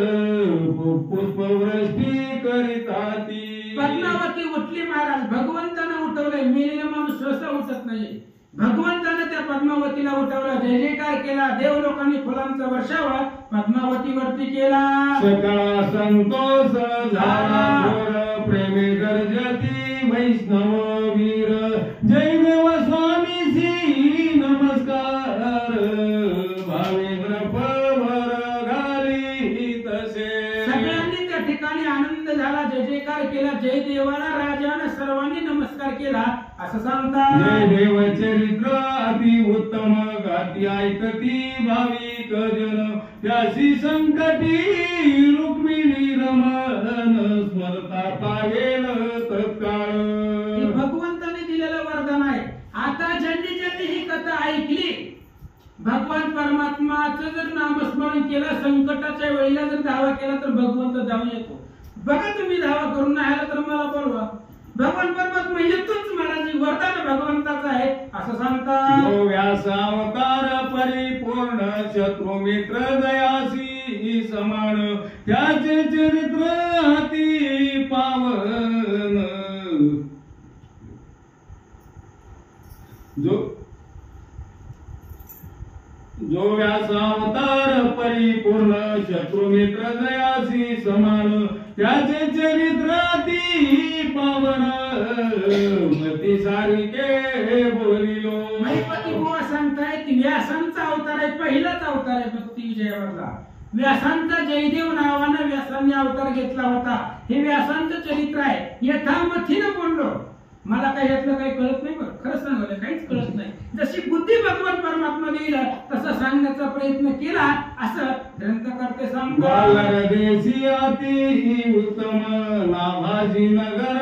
पुष्पवृष्टी करीताती. पद्मावती उठली महाराज. भगवंतानं उठवलंय. मेलेला माणूस सहसा उठत नाही. भगवंतानं त्या पद्मावतीला उठवलं. जय जयकार केला. देव लोकांनी फुलांचा वर्षाव पद्मावतीवरती केला. सकळा संतोष झाला घोर प्रेमे गर्जती वैष्णव वीर. जय देव स्वामीसी नमस्कार भावेंद्र पवर घाली तसे. सगळ्यांनी त्या ठिकाणी आनंद झाला. जय जयकार केला. जय देवाला राजानं सर्वांनी नमस्कार केला असं सांगतात. जय देव चरित्र अति उत्तम गाती ऐकती भाविक जन. त्यासी संकटी रुक्मिणी रमण स्मरता पावेल तत्काळ. हे भगवंताने दिलेलं वरदान आहे. आता ज्यांनी ज्यांनी ही कथा ऐकली, भगवान परमात्माचं जर नामस्मरण केलं, संकटाच्या वेळेला जर धावा केला तर भगवंत धावून येतो. बघा तुम्ही धावा करून नाही आला तर मला बोलवा. भगवान परमात्मा येतोच महाराज. वरदान भगवंताचं आहे असं सांगतात. जो व्यास अवतार परिपूर्ण शत्रु मित्र दयासी समान. त्याचे चरित्र अति पावन. जो व्यास अवतार परिपूर्ण शत्रु मित्र दयासी समान. त्याचे चरित्र अति पावन. मती सारिके बोलिलो. महिपती बुवा सांगतायत व्यासांचा अवतार आहे. पहिलाच अवतार आहे भक्ती विजयावरला. व्यासांचा जयदेव नावानं व्यासांनी अवतार घेतला होता. हे व्यासांचं चरित्र आहे. यथामथीनं बोललो. मला काही यातलं काही कळत नाही. बरं खरं सांगायला काहीच कळत नाही. जशी बुद्धी भगवान परमात्मा देईल तसं सांगण्याचा प्रयत्न केला असं ग्रंथकर्ते सांगतात. देशी अति उत्तम नाभाजी नगर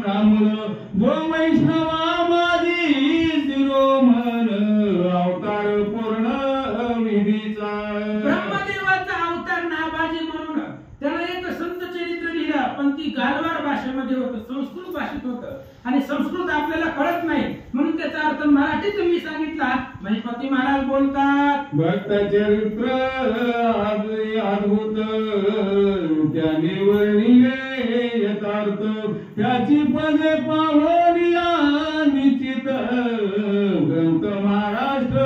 ब्राह्मण. जो वैष्णवा माझी शिरोमण अवतार पूर्ण विधीचा. ब्रह्मदेवाचा अवतार नाभाजी म्हणून त्याला एक संत चरित्र लिहिलं, पण ती गालवार भाषेमध्ये होतं, संस्कृत भाषेत होतं आणि संस्कृत आपल्याला कळत नाही म्हणून त्याचा अर्थ मराठीत मी सांगितला. महिपती महाराज बोलतात. भक्त चरित्र अद्भुत त्याने वर्णिले यथार्थ. त्याची पदे पाहोनिया निश्चित ग्रंथ महाराष्ट्र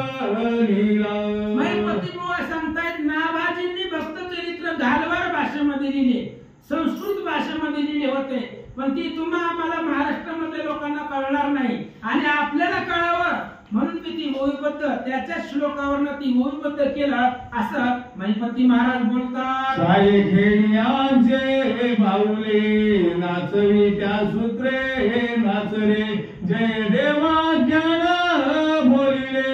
लिहिला. महिपती बुवा सांगतायत नाभाजींनी भक्त चरित्र गालवार भाषेमध्ये लिहिले, संस्कृत भाषेमध्ये लिहिले होते, पण ती तुम्हा आम्हाला महाराष्ट्रामध्ये लोकांना कळणार नाही आणि आपल्याला कळावं म्हणून मी ती ओवीबद्ध त्याच्या श्लोकावरनं ती ओवीबद्ध केलं असं महिपती महाराज बोलतात. साई खेडियांचे बाहुले नाचवी त्या सूत्रे नाचले. जय देवा ज्ञान बोलिले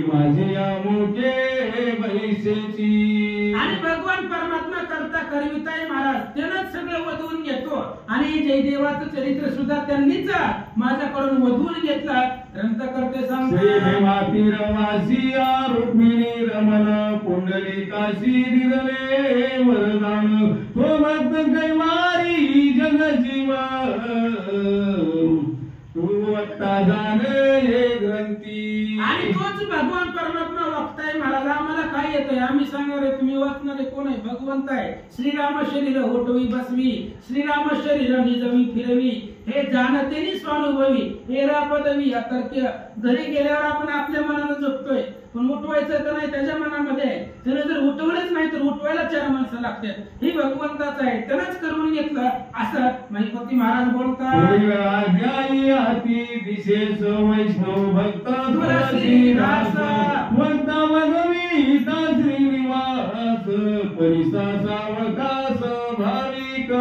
माझी अमुके बैसेची. आणि भगवान परमात्मा करता करविताय महाराज त्यानंच सगळं वधवून घेतो आणि जयदेवाचं चरित्र सुद्धा त्यांनीच माझ्याकडून वधवून घेतलं. ग्रंथकर्ते सांगतात. रवासिया रुक्मिणी रमण पुंडलिकाशी दिले वरदान. तो भक्त कैवारी जगजीवा तू वक्ता जाणे हे ग्रंथी. आणि तोच भगवान परमात्मा वक्ताय महाराज. आम्हाला काय येतंय आम्ही सांगणार आहे, तुम्ही वाचणारे कोण आहे? भगवंत आहे. श्रीराम शरीर होटवी बसवी, श्रीराम शरीर निजवी फिरवी, हे जाणतेनी स्वानुभवी हेरा पदवी अतर्क्य. घरी गेल्यावर आपण आपल्या मनानं जपतोय, पण उठवायचं तर नाही त्याच्या मनामध्ये आहे. त्याने जर उठवलंच नाही तर उठवायला 4 माणसं लागतात. हे भगवंताचं आहे, त्यानंच करून घेतलं असं महिपती महाराज बोलतात. विशेष वैष्णव भक्त तुलसीदास वक्ता भगवीता श्रीनिवास परिसा सावकास भाविक.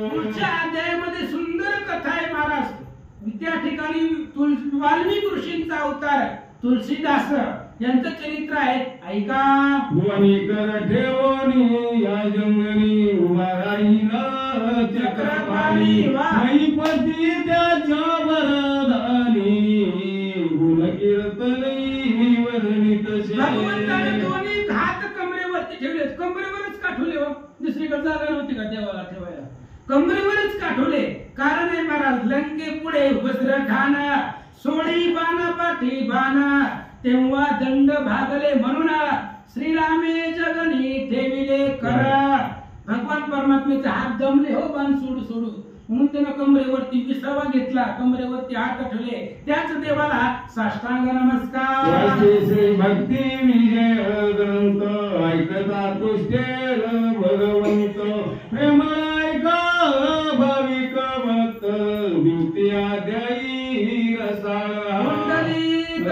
पुढच्या अध्यायामध्ये सुंदर कथा आहे महाराज. त्या ठिकाणी वाल्मिक ऋषींचा अवतार तुलसीदास यांचं चरित्र आहे. ऐका. भुवनी कर ठेवणी या जंगली उभा राहिला चक्रपाणी. महिपती त्याच्या वरदानी गुण कीर्तनी वर्णित. कमरेवरच काठवले. कारण आहे महाराज, लंके पुढे वज्र खाना, सोळी बाणा पाठी बाणा, तेव्हा दंड भागले म्हणून श्रीरामे जगनी ठेविले करा. भगवान परमात्म्याचे हात दमले हो बाण सोडू सोडू, म्हणून त्यानं कमरेवरती विसावा घेतला, कमरेवरती हात ठेवले. त्याच देवाला साष्टांग नमस्कार. श्री भक्ती विजय ग्रंथ ऐकता तुष्टेल भगवंत, प्रेम ऐका भाविक भक्त, द्वितीय अध्यायी रसाळ. मंडळी